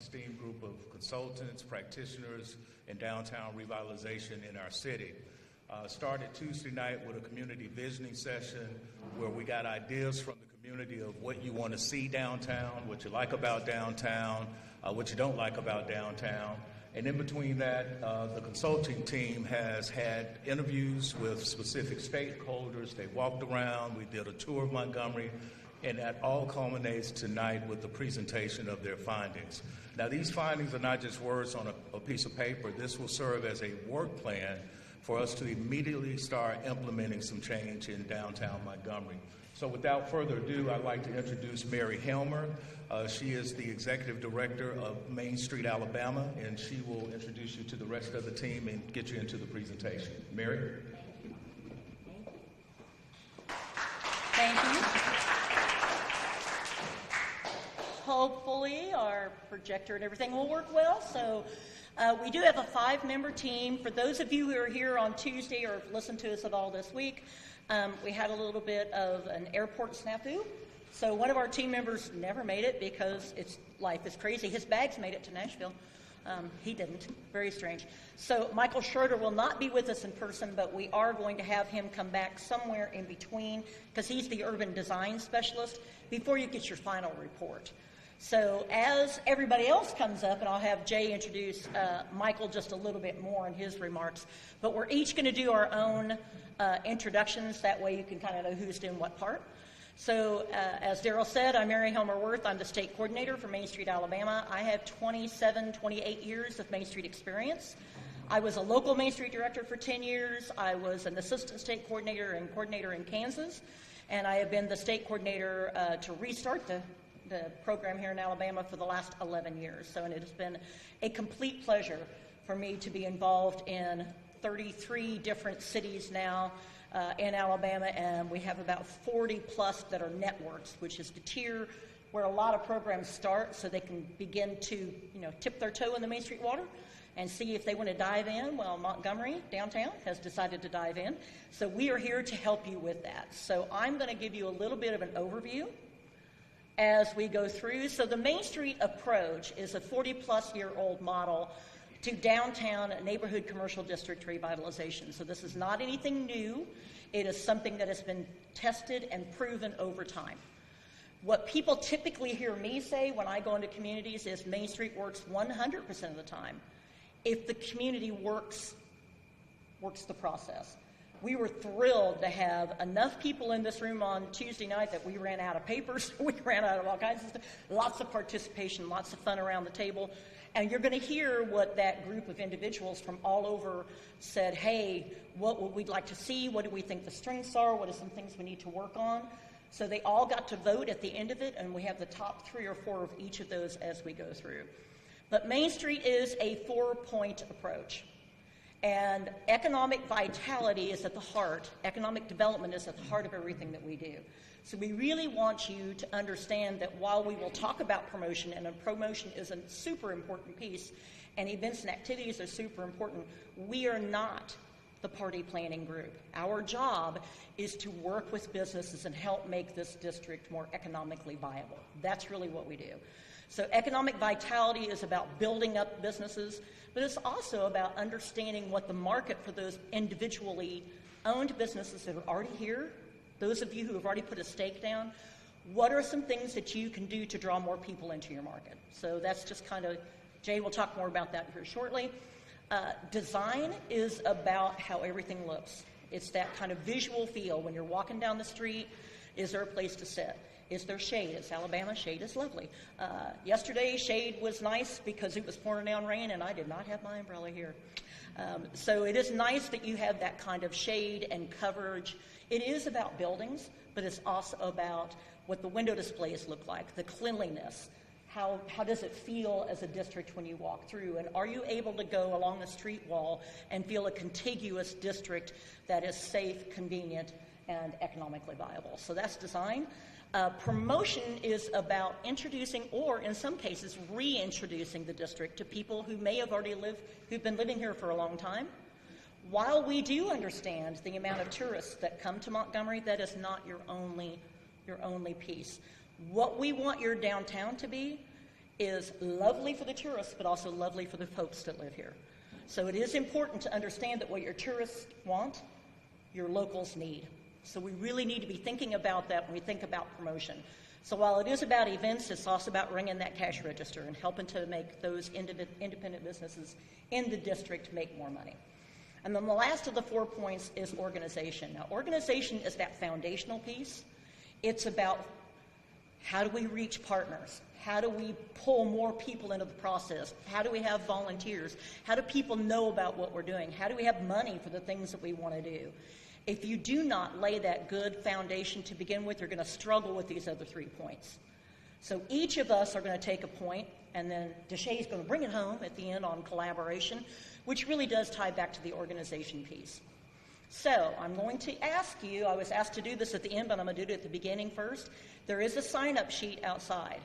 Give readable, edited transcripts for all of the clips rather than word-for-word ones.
esteemed group of consultants, practitioners in downtown revitalization in our city. Started Tuesday night with a community visioning session where we got ideas from the community of what you want to see downtown, what you like about downtown, what you don't like about downtown. And in between that, the consulting team has had interviews with specific stakeholders. They walked around, we did a tour of Montgomery, and that all culminates tonight with the presentation of their findings. Now, these findings are not just words on a piece of paper. This will serve as a work plan for us to immediately start implementing some change in downtown Montgomery. So without further ado, I'd like to introduce Mary Helmer. She is the Executive Director of Main Street, Alabama, and she will introduce you to the rest of the team and get you into the presentation. Mary? Thank you. Hopefully our projector and everything will work well. So we do have a 5-member team. For those of you who are here on Tuesday or have listened to us at all this week, we had a little bit of an airport snafu. So one of our team members never made it because life is crazy. His bags made it to Nashville. He didn't. Very strange. So Michael Schroeder will not be with us in person, but we are going to have him come back somewhere in between because he's the urban design specialist before you get your final report. So as everybody else comes up, and I'll have Jay introduce Michael just a little bit more in his remarks, but we're each going to do our own introductions. That way you can kind of know who's doing what part. So as Daryl said, I'm Mary Helmer Worth. I'm the state coordinator for Main Street, Alabama. I have 28 years of Main Street experience. I was a local Main Street director for 10 years. I was an assistant state coordinator and coordinator in Kansas. And I have been the state coordinator to restart the program here in Alabama for the last 11 years. So, and it has been a complete pleasure for me to be involved in 33 different cities now in Alabama, and we have about 40 plus that are networks, which is the tier where a lot of programs start so they can begin to, tip their toe in the Main Street water and see if they want to dive in. Well, Montgomery, downtown, has decided to dive in. So we are here to help you with that. So I'm going to give you a little bit of an overview as we go through. So the Main Street approach is a 40-plus-year-old model to downtown neighborhood commercial district revitalization. So this is not anything new. It is something that has been tested and proven over time. What people typically hear me say when I go into communities is Main Street works 100% of the time if the community works the process. We were thrilled to have enough people in this room on Tuesday night that we ran out of papers, we ran out of all kinds of stuff, lots of participation, lots of fun around the table. And you're going to hear what that group of individuals from all over said, hey, what would we like to see? What do we think the strengths are? What are some things we need to work on? So they all got to vote at the end of it, and we have the top 3 or 4 of each of those as we go through. But Main Street is a 4-point approach. And economic vitality is at the heart. Economic development is at the heart of everything that we do. So we really want you to understand that while we will talk about promotion, and promotion is a super important piece, and events and activities are super important, we are not the party planning group. Our job is to work with businesses and help make this district more economically viable. That's really what we do. So economic vitality is about building up businesses, but it's also about understanding what the market for those individually owned businesses that are already here, those of you who have already put a stake down, what are some things that you can do to draw more people into your market? So that's just kind of, Jay will talk more about that here shortly. Design is about how everything looks. It's that kind of visual feel when you're walking down the street. Is there a place to sit? Is there shade? It's Alabama. Shade is lovely. Yesterday, shade was nice because it was pouring down rain, and I did not have my umbrella here. So it is nice that you have that kind of shade and coverage. It is about buildings, but it's also about what the window displays look like, the cleanliness. How does it feel as a district when you walk through? And are you able to go along the street wall and feel a contiguous district that is safe, convenient, and economically viable? So that's design. Promotion is about introducing, or in some cases, reintroducing the district to people who may have already who've been living here for a long time. While we do understand the amount of tourists that come to Montgomery, that is not your only piece. What we want your downtown to be is lovely for the tourists, but also lovely for the folks that live here. So it is important to understand that what your tourists want, your locals need. So we really need to be thinking about that when we think about promotion. So while it is about events, it's also about ringing that cash register and helping to make those independent businesses in the district make more money. And then the last of the 4 points is organization. Now, organization is that foundational piece. It's about how do we reach partners? How do we pull more people into the process? How do we have volunteers? How do people know about what we're doing? How do we have money for the things that we want to do? If you do not lay that good foundation to begin with, you're going to struggle with these other 3 points. So each of us are going to take a point, and then Deshay is going to bring it home at the end on collaboration, which really does tie back to the organization piece. So I'm going to ask you, I was asked to do this at the end, but I'm going to do it at the beginning first. There is a sign-up sheet outside.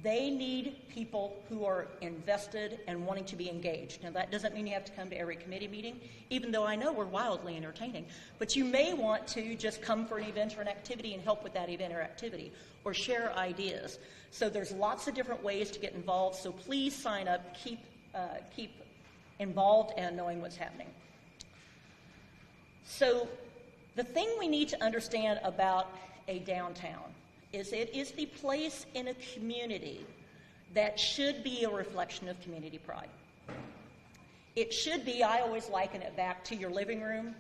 They need people who are invested and wanting to be engaged. Now, that doesn't mean you have to come to every committee meeting, even though I know we're wildly entertaining. But you may want to just come for an event or an activity and help with that event or activity, or share ideas. So there's lots of different ways to get involved, so please sign up, keep involved and knowing what's happening. So the thing we need to understand about a downtown is it is the place in a community that should be a reflection of community pride. It should be, I always liken it back to your living room,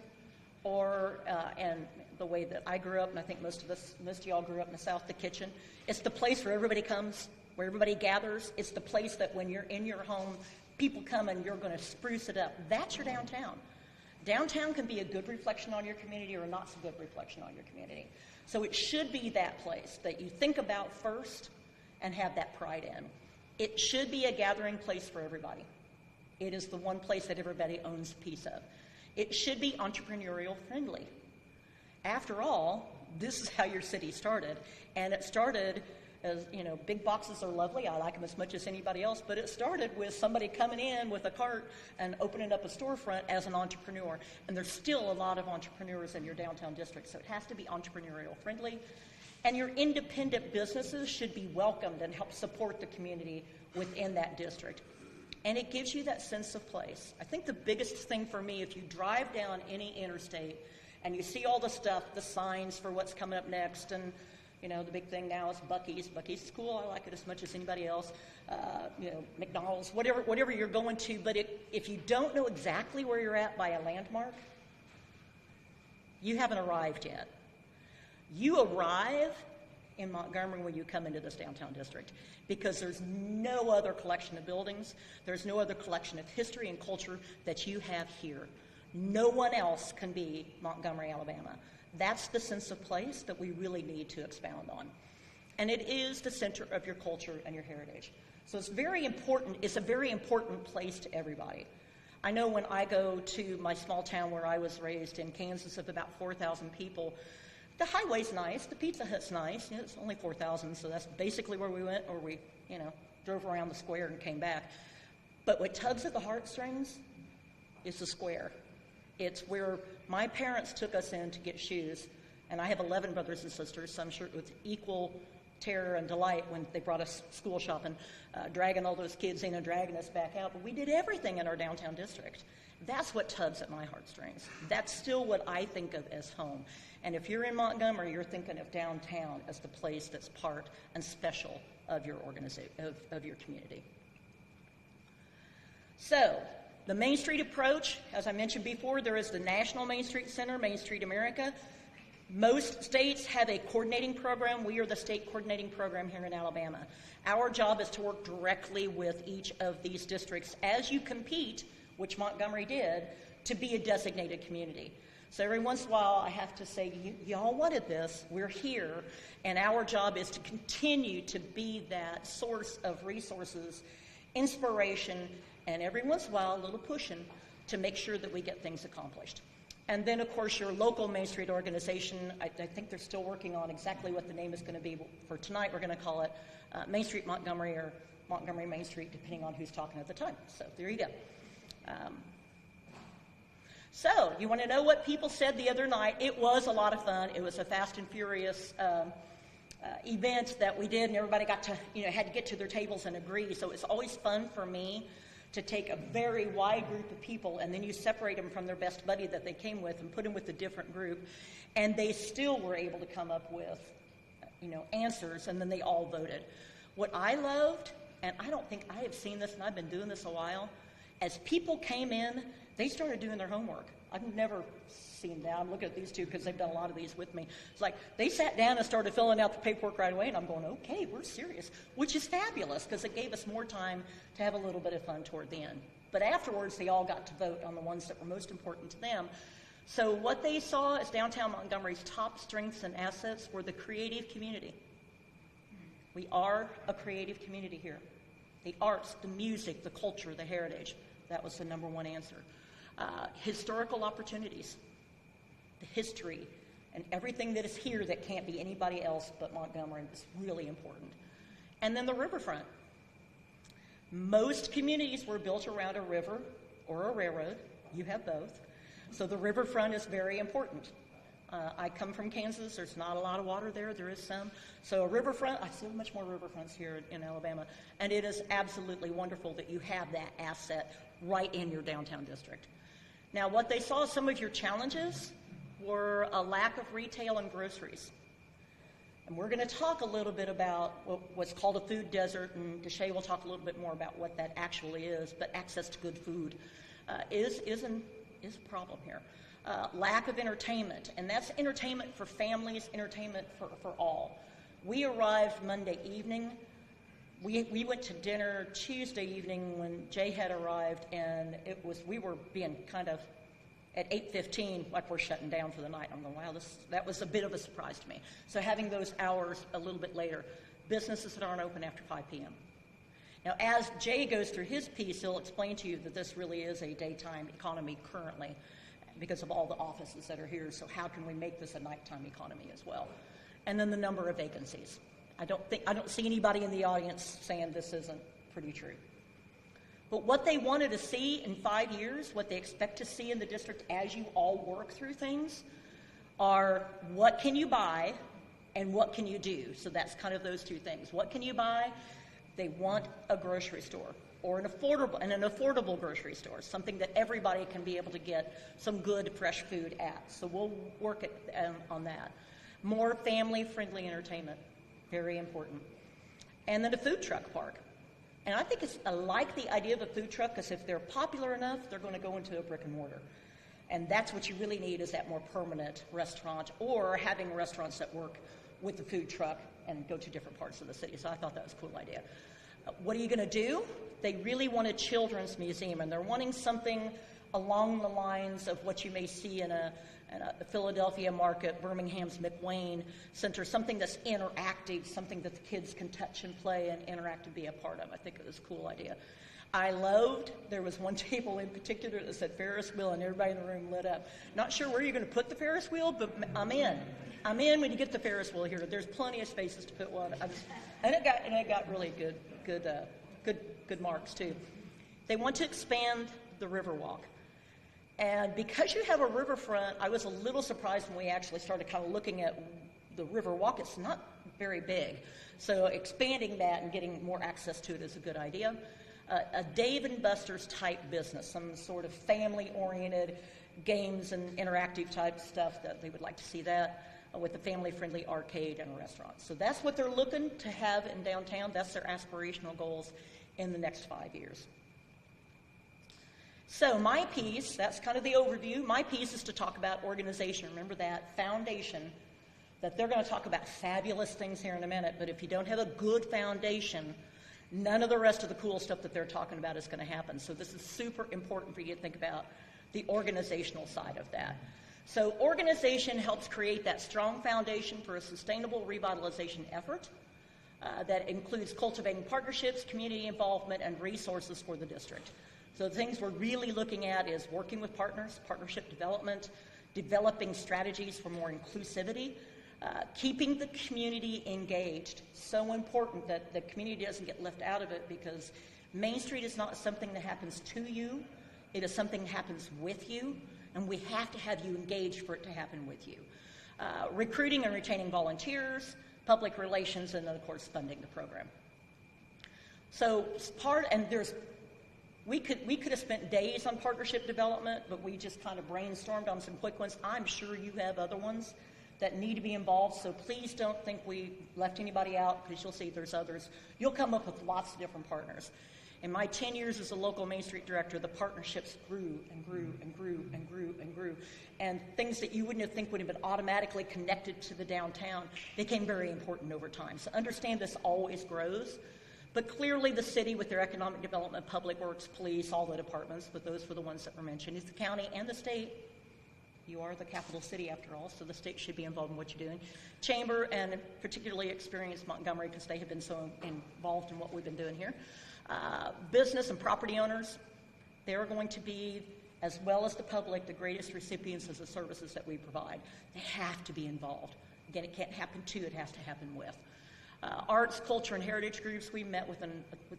or, and the way that I grew up, and I think most of y'all grew up in the South, the kitchen. It's the place where everybody comes, where everybody gathers. It's the place that when you're in your home, people come and you're going to spruce it up. That's your downtown. Downtown can be a good reflection on your community or not so good reflection on your community. So it should be that place that you think about first and have that pride in. It should be a gathering place for everybody. It is the one place that everybody owns a piece of. It should be entrepreneurial friendly. After all, this is how your city started. And it started as, you know, big boxes are lovely. I like them as much as anybody else, but it started with somebody coming in with a cart and opening up a storefront as an entrepreneur. And there's still a lot of entrepreneurs in your downtown district, so it has to be entrepreneurial friendly. And your independent businesses should be welcomed and help support the community within that district. And it gives you that sense of place. I think the biggest thing for me, if you drive down any interstate and you see all the stuff, the signs for what's coming up next, and you know, the big thing now is Buc-ee's. Buc-ee's is cool. I like it as much as anybody else. You know, McDonald's, whatever you're going to. But if you don't know exactly where you're at by a landmark, you haven't arrived yet. You arrive in Montgomery when you come into this downtown district, because there's no other collection of buildings. There's no other collection of history and culture that you have here. No one else can be Montgomery, Alabama. That's the sense of place that we really need to expound on. And it is the center of your culture and your heritage. So it's very important. It's a very important place to everybody. I know when I go to my small town where I was raised in Kansas of about 4,000 people, the highway's nice, the Pizza Hut's nice. You know, it's only 4,000, so that's basically where we went, or we, you know, drove around the square and came back. But what tugs at the heartstrings is the square. It's where my parents took us in to get shoes, and I have 11 brothers and sisters, so I'm sure it was equal terror and delight when they brought us school shopping, dragging all those kids in and dragging us back out. But we did everything in our downtown district. That's what tugs at my heartstrings. That's still what I think of as home. And if you're in Montgomery, you're thinking of downtown as the place that's part and special of your organization, of your community. So, the Main Street approach, as I mentioned before, there is the National Main Street Center, Main Street America. Most states have a coordinating program. We are the state coordinating program here in Alabama. Our job is to work directly with each of these districts as you compete, which Montgomery did, to be a designated community. So every once in a while, I have to say, y'all wanted this, we're here, and our job is to continue to be that source of resources, inspiration, and every once in a while, a little pushing to make sure that we get things accomplished. And then, of course, your local Main Street organization, I think they're still working on exactly what the name is going to be. For tonight, we're going to call it Main Street Montgomery or Montgomery Main Street, depending on who's talking at the time. So there you go. So you want to know what people said the other night? It was a lot of fun. It was a fast and furious events that we did, and everybody got to, had to get to their tables and agree. So it's always fun for me to take a very wide group of people, and then you separate them from their best buddy that they came with and put them with a different group, and they still were able to come up with, answers, and then they all voted. What I loved, and I don't think I have seen this, and I've been doing this a while, as people came in, they started doing their homework. I've never seen that. I'm looking at these two because they've done a lot of these with me. It's like they sat down and started filling out the paperwork right away, and I'm going, okay, we're serious, which is fabulous because it gave us more time to have a little bit of fun toward the end. But afterwards, they all got to vote on the ones that were most important to them. So what they saw as downtown Montgomery's top strengths and assets were the creative community. We are a creative community here. The arts, the music, the culture, the heritage. That was the number one answer. Historical opportunities, the history, and everything that is here that can't be anybody else but Montgomery is really important. And then the riverfront. Most communities were built around a river or a railroad. You have both. So the riverfront is very important. I come from Kansas. There's not a lot of water there. There is some. So a riverfront, I see much more riverfronts here in Alabama. And it is absolutely wonderful that you have that asset right in your downtown district. Now, what they saw, some of your challenges were a lack of retail and groceries. And we're going to talk a little bit about what's called a food desert, and Deshae will talk a little bit more about what that actually is, but access to good food is a problem here. Lack of entertainment, and that's entertainment for families, entertainment for all. We arrived Monday evening. We went to dinner Tuesday evening when Jay had arrived, and we were being kind of at 8:15, like we're shutting down for the night. I'm going, wow, that was a bit of a surprise to me. So having those hours a little bit later, businesses that aren't open after 5 p.m. Now, as Jay goes through his piece, he'll explain to you that this really is a daytime economy currently because of all the offices that are here. So how can we make this a nighttime economy as well? And then the number of vacancies. I don't see anybody in the audience saying this isn't pretty true. But what they wanted to see in 5 years, what they expect to see in the district as you all work through things, are what can you buy and what can you do? So that's kind of those two things. What can you buy? They want a grocery store or an affordable grocery store, something that everybody can be able to get some good fresh food at. So we'll work on that. More family-friendly entertainment, very important. And then a food truck park. And I think I like the idea of a food truck because if they're popular enough, they're going to go into a brick and mortar. And that's what you really need is that more permanent restaurant or having restaurants that work with the food truck and go to different parts of the city. So I thought that was a cool idea. What are you going to do? They really want a children's museum, and they're wanting something along the lines of what you may see in a Philadelphia Market, Birmingham's McWane Center, something that's interactive, something that the kids can touch and play and interact and be a part of. I think it was a cool idea. I loved, there was one table in particular that said Ferris wheel, and everybody in the room lit up. Not sure where you're going to put the Ferris wheel, but I'm in. I'm in when you get the Ferris wheel here. There's plenty of spaces to put one. And it got really good marks too. They want to expand the Riverwalk. And because you have a riverfront, I was a little surprised when we actually started kind of looking at the Riverwalk. It's not very big. So expanding that and getting more access to it is a good idea. A Dave & Buster's type business, some sort of family-oriented games and interactive type stuff that they would like to see that with a family-friendly arcade and a restaurant. So that's what they're looking to have in downtown. That's their aspirational goals in the next 5 years. So my piece, that's kind of the overview. My piece is to talk about organization. Remember that foundation, that they're going to talk about fabulous things here in a minute, but if you don't have a good foundation, none of the rest of the cool stuff that they're talking about is going to happen. So this is super important for you to think about the organizational side of that. So organization helps create that strong foundation for a sustainable revitalization effort that includes cultivating partnerships, community involvement, and resources for the district. So the things we're really looking at is working with partners, partnership development, developing strategies for more inclusivity, keeping the community engaged. So important that the community doesn't get left out of it because Main Street is not something that happens to you. It is something that happens with you, and we have to have you engaged for it to happen with you. Recruiting and retaining volunteers, public relations, and then, of course, funding the program. So we could have spent days on partnership development, but we just kind of brainstormed on some quick ones. I'm sure you have other ones that need to be involved, so please don't think we left anybody out, because you'll see there's others. You'll come up with lots of different partners. In my 10 years as a local Main Street director, the partnerships grew and grew and grew and grew and grew. And things that you wouldn't think would have been automatically connected to the downtown became very important over time. So understand this always grows. But clearly the city, with their economic development, public works, police, all the departments, but those were the ones that were mentioned, is the county and the state. You are the capital city after all, so the state should be involved in what you're doing. Chamber, and particularly experienced Montgomery, because they have been so involved in what we've been doing here. Business and property owners, they're going to be, as well as the public, the greatest recipients of the services that we provide. They have to be involved. Again, it can't happen to, it has to happen with. Arts, culture, and heritage groups, we met with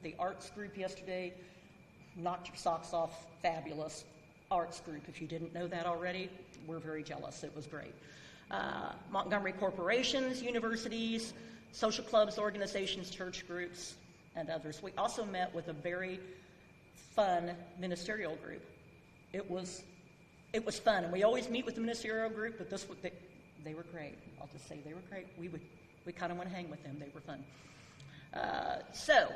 the arts group yesterday. Knocked your socks off, fabulous arts group. If you didn't know that already, we're very jealous. It was great. Montgomery corporations, universities, social clubs, organizations, church groups, and others. We also met with a very fun ministerial group. It was fun, and we always meet with the ministerial group, but they were great. I'll just say they were great. We kind of want to hang with them. They were fun. So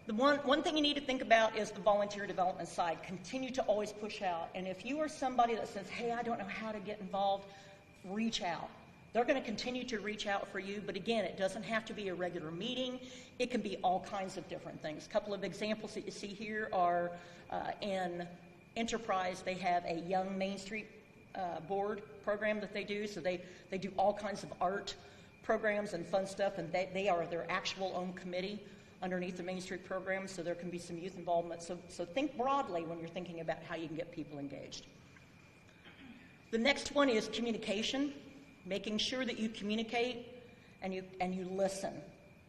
the one thing you need to think about is the volunteer development side. Continue to always push out. And if you are somebody that says, hey, I don't know how to get involved, reach out. They're going to continue to reach out for you, but again, it doesn't have to be a regular meeting. It can be all kinds of different things. A couple of examples that you see here are in Enterprise, they have a Young Main Street board program that they do. So they do all kinds of art programs and fun stuff, and they are their actual own committee underneath the Main Street program, so there can be some youth involvement. So think broadly when you're thinking about how you can get people engaged. The next one is communication. Making sure that you communicate and you listen,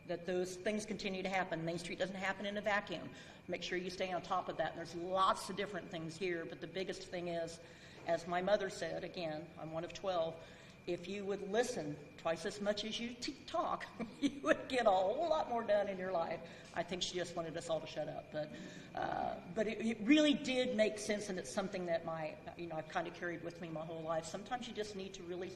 that those things continue to happen. Main Street doesn't happen in a vacuum. Make sure you stay on top of that. And there's lots of different things here, but the biggest thing is, as my mother said, again, I'm one of 12, if you would listen twice as much as you talk, you would get a whole lot more done in your life. I think she just wanted us all to shut up, but it really did make sense, and it's something that I've kind of carried with me my whole life. Sometimes you just need to really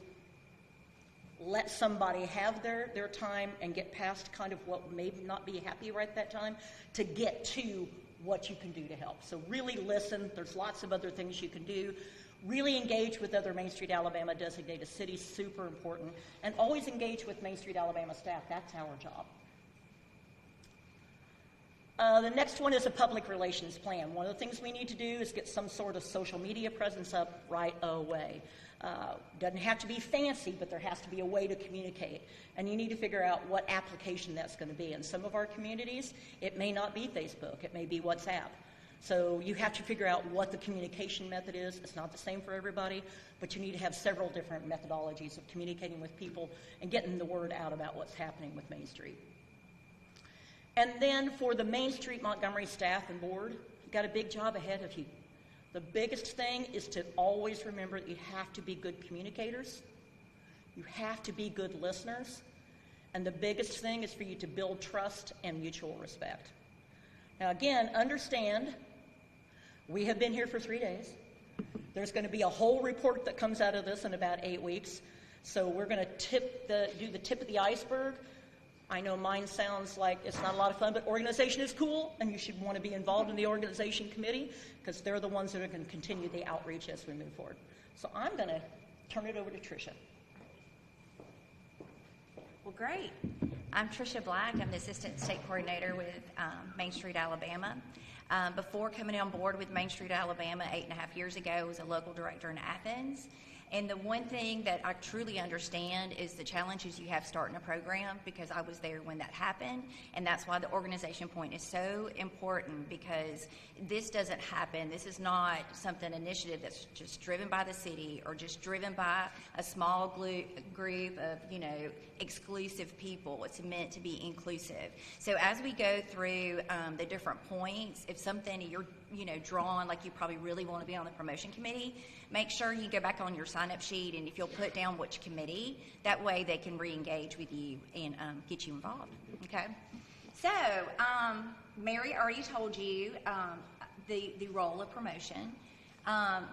let somebody have their time and get past kind of what may not be happy right at that time to get to what you can do to help. So really listen. There's lots of other things you can do. Really engage with other Main Street Alabama designated cities, super important. And always engage with Main Street Alabama staff. That's our job. The next one is a public relations plan. One of the things we need to do is get some sort of social media presence up right away. Doesn't have to be fancy, but there has to be a way to communicate. And you need to figure out what application that's going to be. In some of our communities, it may not be Facebook. It may be WhatsApp. So you have to figure out what the communication method is. It's not the same for everybody, but you need to have several different methodologies of communicating with people and getting the word out about what's happening with Main Street. And then for the Main Street Montgomery staff and board, you've got a big job ahead of you. The biggest thing is to always remember that you have to be good communicators. You have to be good listeners. And the biggest thing is for you to build trust and mutual respect. Now again, understand, we have been here for 3 days. There's going to be a whole report that comes out of this in about 8 weeks. So we're going to do the tip of the iceberg. I know mine sounds like it's not a lot of fun, but organization is cool, and you should want to be involved in the organization committee because they're the ones that are going to continue the outreach as we move forward. So I'm going to turn it over to Tricia. Well, great. I'm Tricia Black. I'm the Assistant State Coordinator with Main Street Alabama. Before coming on board with Main Street Alabama 8.5 years ago, I was a local director in Athens. And the one thing that I truly understand is the challenges you have starting a program, because I was there when that happened. And that's why the organization point is so important, because this doesn't happen. This is not something initiative that's just driven by the city or just driven by a small group of, exclusive people. It's meant to be inclusive. So as we go through the different points, if something you're, drawn, like you probably really want to be on the promotion committee, make sure you go back on your side sign-up sheet, and if you'll put down which committee, that way they can re-engage with you and get you involved, okay? So, Mary already told you the role of promotion.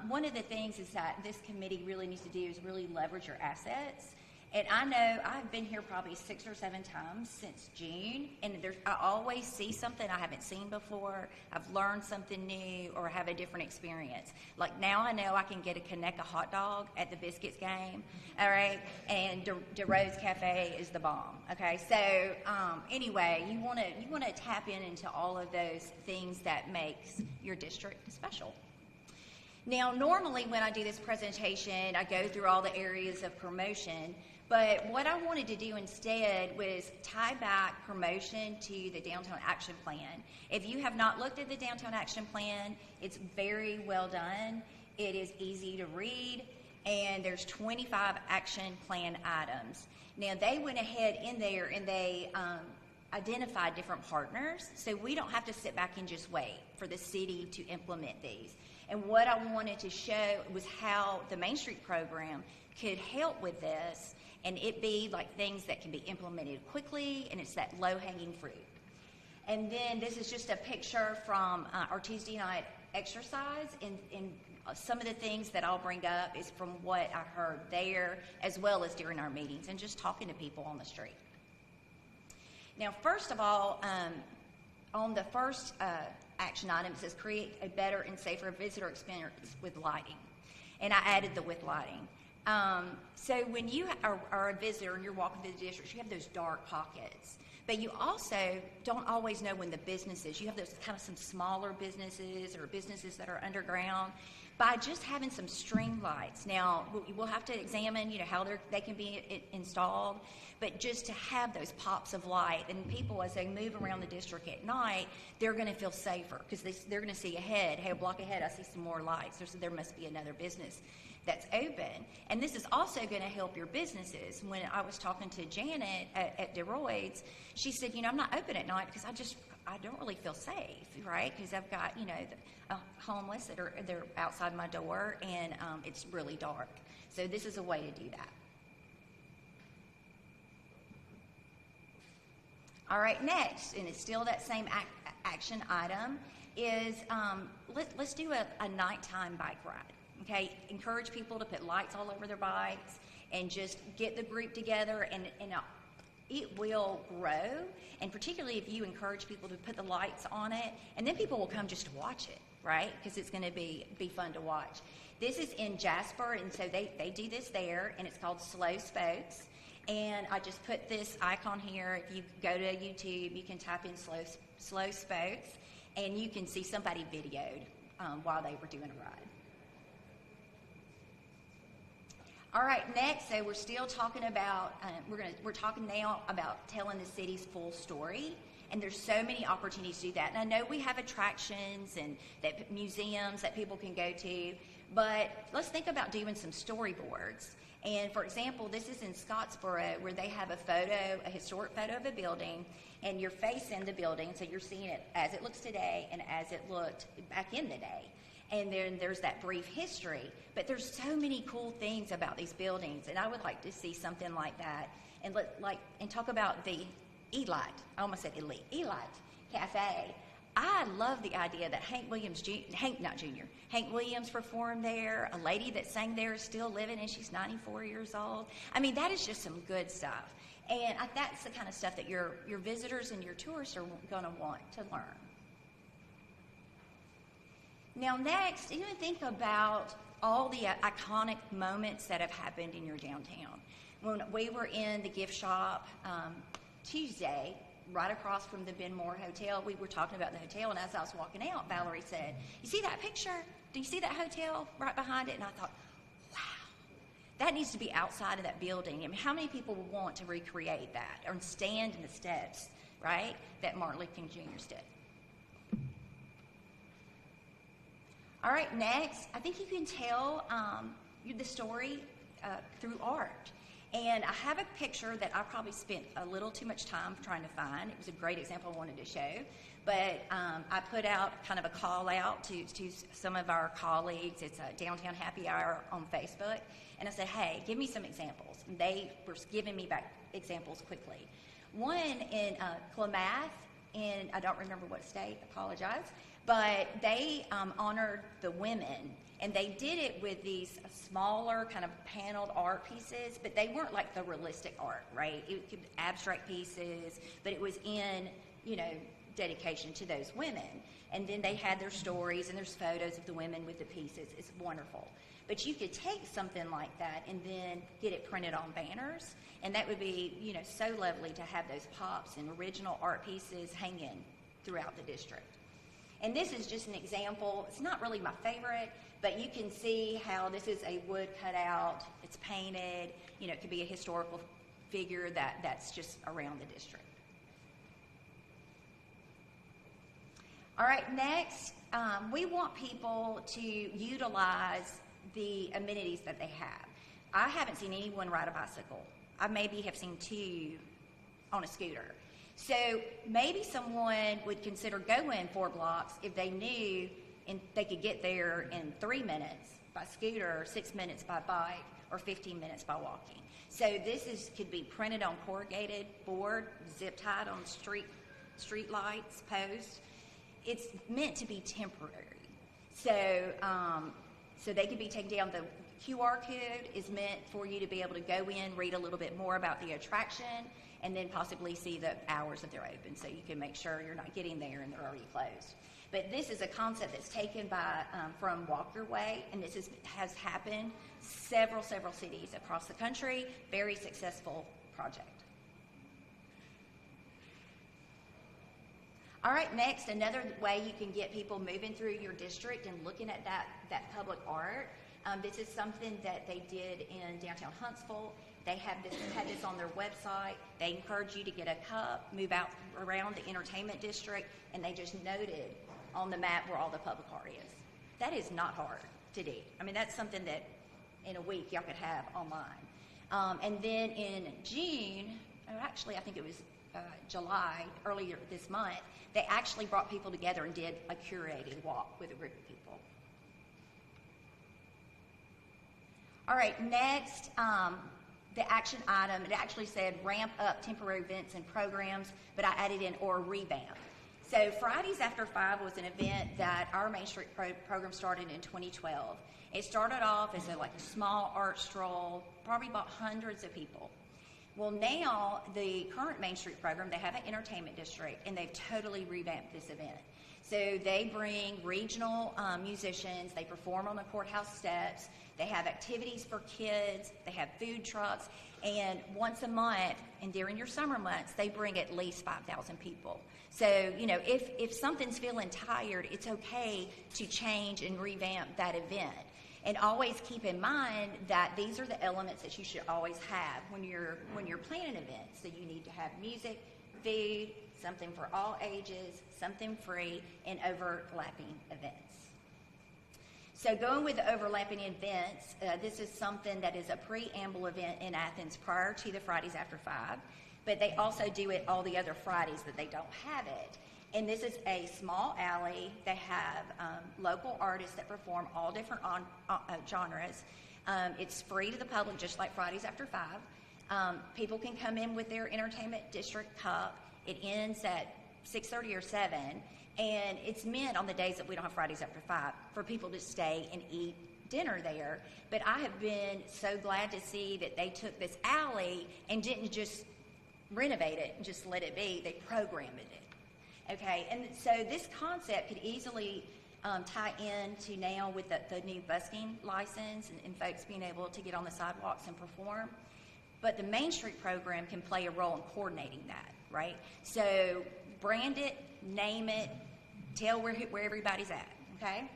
One of the things is that this committee really needs to do is really leverage your assets. And I know I've been here probably 6 or 7 times since June, and I always see something I haven't seen before. I've learned something new or have a different experience. Like now I know I can get a Connect a hot dog at the Biscuits game, all right? And DeRose Cafe is the bomb, okay? So anyway, you want to tap into all of those things that makes your district special. Now, normally when I do this presentation, I go through all the areas of promotion, but what I wanted to do instead was tie back promotion to the Downtown Action Plan. If you have not looked at the Downtown Action Plan, it's very well done. It is easy to read, and there's 25 action plan items. Now, they went ahead in there and they identified different partners, so we don't have to sit back and just wait for the city to implement these. And what I wanted to show was how the Main Street program could help with this, and it be like things that can be implemented quickly, and it's that low-hanging fruit. And then this is just a picture from our Tuesday night exercise, and some of the things that I'll bring up is from what I heard there, as well as during our meetings, and just talking to people on the street. Now, first of all, on the first action item, it says create a better and safer visitor experience with lighting. And I added the with lighting. So when you are a visitor and you're walking through the district, you have those dark pockets. But you also don't always know when the businesses, you have those kind of some smaller businesses or businesses that are underground. By just having some string lights. Now, we'll have to examine, how they can be installed, but just to have those pops of light, and people, as they move around the district at night, they're going to feel safer because they're going to see ahead. Hey, a block ahead, I see some more lights. There must be another business that's open. And this is also going to help your businesses. When I was talking to Janet at DeRoy's, she said, I'm not open at night because I don't really feel safe, right? Because I've got, homeless they're outside my door, and it's really dark. So this is a way to do that. All right, next, and it's still that same action item, is let's do a nighttime bike ride. Okay, encourage people to put lights all over their bikes and just get the group together, and it will grow. And particularly if you encourage people to put the lights on it, and then people will come just to watch it, right? Because it's going to be fun to watch. This is in Jasper, and so they do this there, and it's called Slow Spokes. And I just put this icon here. If you go to YouTube, you can type in Slow Spokes, and you can see somebody videoed while they were doing a ride. All right, next, so we're still talking about, we're talking now about telling the city's full story, and there's so many opportunities to do that. And I know we have attractions and that museums that people can go to, but let's think about doing some storyboards. And for example, this is in Scottsboro, where they have a historic photo of a building, and you're facing the building, so you're seeing it as it looks today and as it looked back in the day. And then there's that brief history. But there's so many cool things about these buildings, and I would like to see something like that. And talk about the Elite. I almost said Elite Cafe. I love the idea that Hank Williams performed there. A lady that sang there is still living, and she's 94 years old. I mean, that is just some good stuff. And that's the kind of stuff that your visitors and your tourists are going to want to learn. Now next, even think about all the iconic moments that have happened in your downtown. When we were in the gift shop Tuesday, right across from the Ben Moore Hotel, we were talking about the hotel, and as I was walking out, Valerie said, "You see that picture? Do you see that hotel right behind it?" And I thought, wow, that needs to be outside of that building. I mean, how many people would want to recreate that or stand in the steps, right, that Martin Luther King Jr. stood? All right, next, I think you can tell the story through art. And I have a picture that I probably spent a little too much time trying to find. It was a great example I wanted to show. But I put out kind of a call out to some of our colleagues. It's a Downtown Happy Hour on Facebook. And I said, hey, give me some examples. And they were giving me back examples quickly. One in Klamath, in I don't remember what state, apologize. But they honored the women. And they did it with these smaller kind of paneled art pieces, but they weren't like the realistic art, right? It could be abstract pieces, but it was in, dedication to those women. And then they had their stories, and there's photos of the women with the pieces. It's wonderful. But you could take something like that and then get it printed on banners, and that would be, so lovely to have those pops and original art pieces hanging throughout the district. And this is just an example. It's not really my favorite, but you can see how this is a wood cutout. It's painted. It could be a historical figure that's just around the district. All right, next, we want people to utilize the amenities that they have. I haven't seen anyone ride a bicycle. I maybe have seen 2 on a scooter. So maybe someone would consider going 4 blocks if they knew and they could get there in 3 minutes by scooter, 6 minutes by bike, or 15 minutes by walking. So this could be printed on corrugated board, zip tied on street lights, posts. It's meant to be temporary. So they could be taken down. The QR code is meant for you to be able to go in, read a little bit more about the attraction, and then possibly see the hours that they're open, so you can make sure you're not getting there and they're already closed. But this is a concept that's taken from Walk Your Way, and this has happened several cities across the country. Very successful project. All right, next, another way you can get people moving through your district and looking at that public art. This is something that they did in downtown Huntsville. They had this on their website. They encourage you to get a cup, move out around the entertainment district, and they just noted on the map where all the public art is. That is not hard to do. I mean, that's something that in a week y'all could have online. And then in June, actually I think it was July, earlier this month, they actually brought people together and did a curated walk with a group of people. All right, next, the action item, it actually said ramp up temporary events and programs, but I added in or revamp. So Fridays After 5 was an event that our Main Street program started in 2012. It started off as a small art stroll, probably about hundreds of people. Well, now the current Main Street program, they have an entertainment district, and they've totally revamped this event. So they bring regional musicians, they perform on the courthouse steps, they have activities for kids, they have food trucks, and once a month, and during your summer months, they bring at least 5,000 people. So, if something's feeling tired, it's okay to change and revamp that event. And always keep in mind that these are the elements that you should always have when you're planning events. So you need to have music, food, something for all ages, something free, and overlapping events. So going with the overlapping events, this is something that is a preamble event in Athens prior to the Fridays After 5, but they also do it all the other Fridays that they don't have it. And this is a small alley. They have local artists that perform all different genres. It's free to the public, just like Fridays After 5. People can come in with their entertainment district cup. It ends at 6:30 or 7, and it's meant on the days that we don't have Fridays After 5 for people to stay and eat dinner there. But I have been so glad to see that they took this alley and didn't just renovate it and just let it be. They programmed it. Okay, and so this concept could easily tie into now with the new busking license and folks being able to get on the sidewalks and perform. But the Main Street program can play a role in coordinating that, right? So brand it, name it, tell where everybody's at, okay?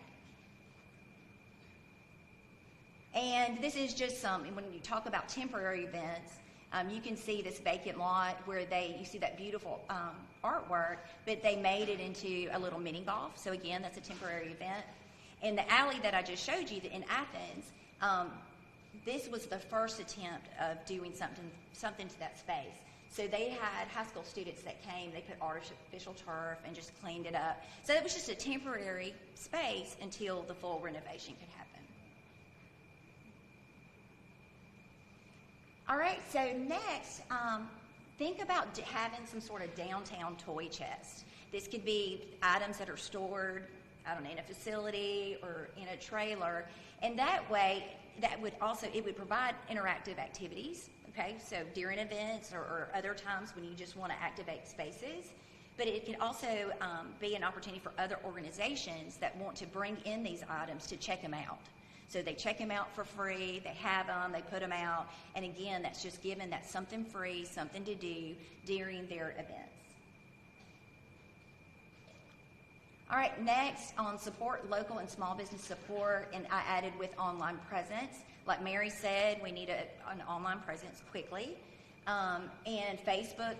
And this is just when you talk about temporary events, you can see this vacant lot where you see that beautiful artwork, but they made it into a little mini golf. So again, that's a temporary event. And the alley that I just showed you in Athens, this was the first attempt of doing something to that space. So they had high school students that came, they put artificial turf and just cleaned it up. So it was just a temporary space until the full renovation could happen. All right, so next, think about having some sort of downtown toy chest. This could be items that are stored, I don't know, in a facility or in a trailer. And that way, it would provide interactive activities, okay? So during events or other times when you just want to activate spaces. But it can also be an opportunity for other organizations that want to bring in these items to check them out. So they check them out for free, they have them, they put them out, and again, that's just giving that something free, something to do during their events. All right, next on support local and small business support, and I added with online presence. Like Mary said, we need an online presence quickly. And Facebook,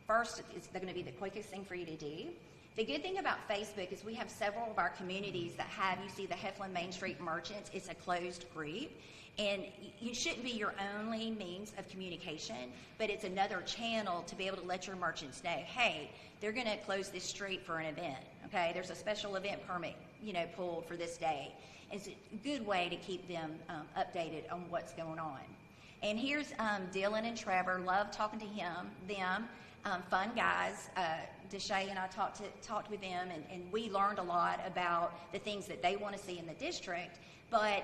first, is going to be the quickest thing for you to do. The good thing about Facebook is we have several of our communities that have, you see the Heflin Main Street Merchants, it's a closed group. And it shouldn't be your only means of communication, but it's another channel to be able to let your merchants know, hey, they're going to close this street for an event, okay? There's a special event permit, pulled for this day. It's a good way to keep them updated on what's going on. And here's Dylan and Trevor. Love talking to them. Fun guys. Deshae and I talked with them, and we learned a lot about the things that they want to see in the district. But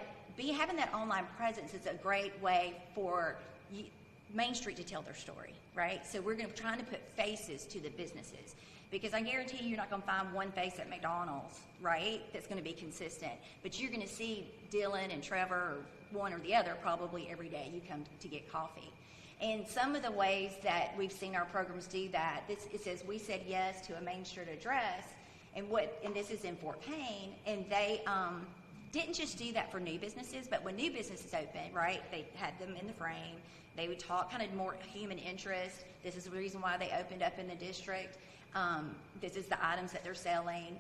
having that online presence is a great way for Main Street to tell their story, right? So we're trying to put faces to the businesses, because I guarantee you're not going to find one face at McDonald's, right, that's going to be consistent. But you're going to see Dylan and Trevor, or one or the other, probably every day you come to get coffee. And some of the ways that we've seen our programs do that, it says we said yes to a Main Street address, and this is in Fort Payne, and they didn't just do that for new businesses, but when new businesses opened, right, they had them in the frame. They would talk kind of more human interest. This is the reason why they opened up in the district. This is the items that they're selling.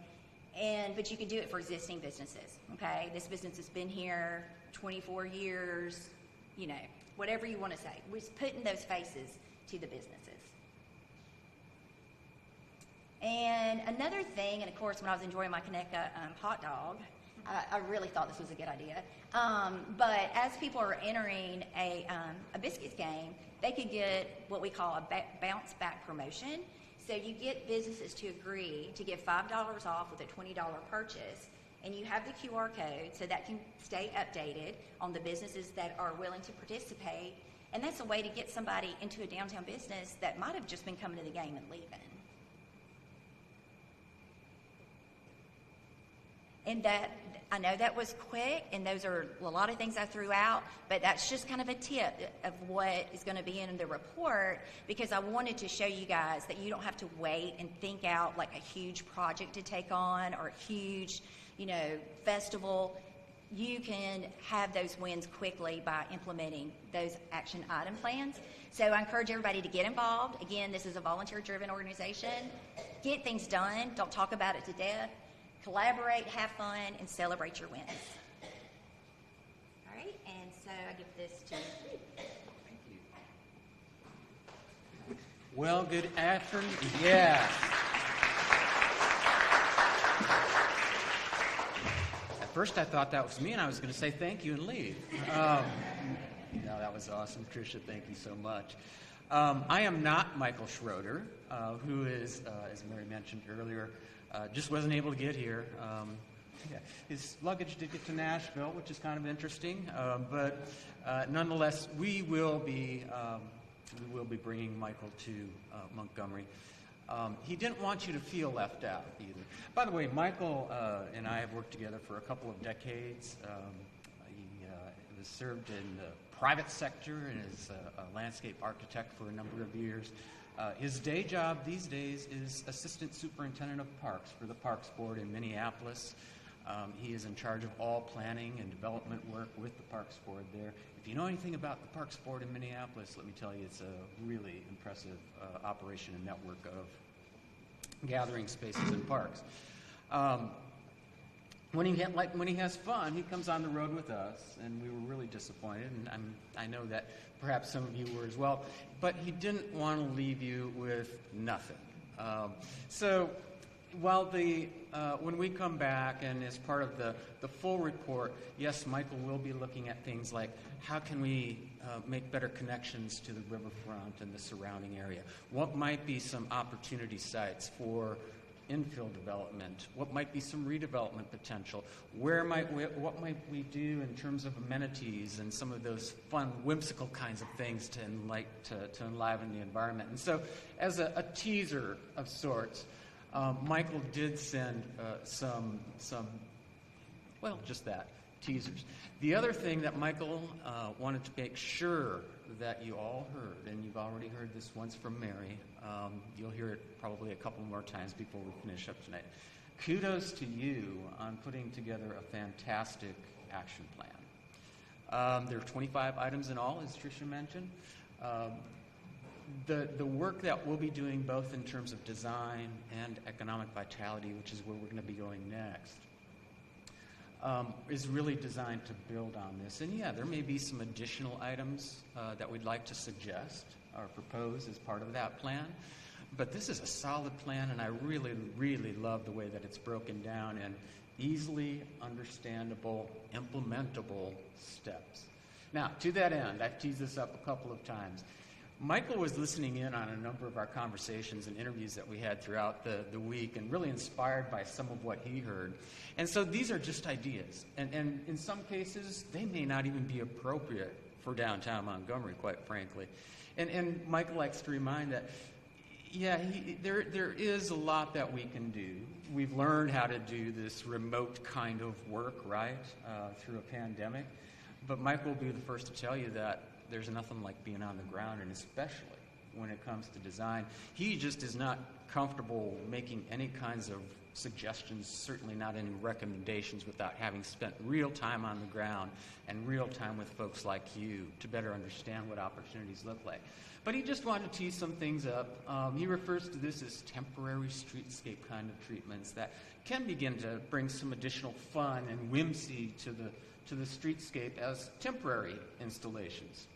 But you can do it for existing businesses, okay? This business has been here 24 years, whatever you want to say. We're just putting those faces to the businesses. And another thing, and of course, when I was enjoying my Conecuh hot dog, I really thought this was a good idea. But as people are entering a biscuits game, they could get what we call a bounce back promotion. So you get businesses to agree to give $5 off with a $20 purchase, and you have the QR code so that can stay updated on the businesses that are willing to participate. And that's a way to get somebody into a downtown business that might have just been coming to the game and leaving. And I know that was quick, and those are a lot of things I threw out, but that's just kind of a tip of what is going to be in the report, because I wanted to show you guys that you don't have to wait and think out like a huge project to take on or a huge, festival. You can have those wins quickly by implementing those action item plans. So I encourage everybody to get involved. Again, this is a volunteer-driven organization. Get things done. Don't talk about it to death. Collaborate, have fun, and celebrate your wins. All right, and so I give this to you. Thank you. Well, good afternoon. Yeah. At first I thought that was me, and I was going to say thank you and leave. No, that was awesome, Tricia. Thank you so much. I am not Michael Schroeder, who is, as Mary mentioned earlier, just wasn't able to get here. His luggage did get to Nashville, which is kind of interesting. But nonetheless, we will be bringing Michael to Montgomery. He didn't want you to feel left out either. By the way, Michael and I have worked together for a couple of decades. He was served in the private sector and is a landscape architect for a number of years. His day job these days is Assistant Superintendent of Parks for the Parks Board in Minneapolis. He is in charge of all planning and development work with the Parks Board there. If you know anything about the Parks Board in Minneapolis, let me tell you, it's a really impressive operation and network of gathering spaces and parks. when he has fun, he comes on the road with us, and we were really disappointed, and I know that perhaps some of you were as well. But he didn't want to leave you with nothing. So while when we come back and as part of the full report, yes, Michael will be looking at things like how can we make better connections to the riverfront and the surrounding area? What might be some opportunity sites for infill development? What might be some redevelopment potential? What might we do in terms of amenities and some of those fun, whimsical kinds of things to enliven the environment? And so, as a teaser of sorts, Michael did send just that, teasers. The other thing that Michael wanted to make sure that you all heard, and you've already heard this once from Mary, you'll hear it probably a couple more times before we finish up tonight. Kudos to you on putting together a fantastic action plan. There are 25 items in all, as Tricia mentioned. The work that we'll be doing both in terms of design and economic vitality, which is where we're going to be going next, is really designed to build on this. And yeah, there may be some additional items that we'd like to suggest or propose as part of that plan. But this is a solid plan, and I really, really love the way that it's broken down in easily understandable, implementable steps. Now, to that end, I've teased this up a couple of times. Michael was listening in on a number of our conversations and interviews that we had throughout the week and really inspired by some of what he heard. And so these are just ideas. And in some cases, they may not even be appropriate for downtown Montgomery, quite frankly. And Michael likes to remind that, yeah, there is a lot that we can do. We've learned how to do this remote kind of work, right, through a pandemic. But Michael will be the first to tell you that there's nothing like being on the ground, and especially when it comes to design. He just is not comfortable making any kinds of suggestions, certainly not any recommendations, without having spent real time on the ground and real time with folks like you to better understand what opportunities look like. But he just wanted to tee some things up. He refers to this as temporary streetscape kind of treatments that can begin to bring some additional fun and whimsy to the streetscape as temporary installations.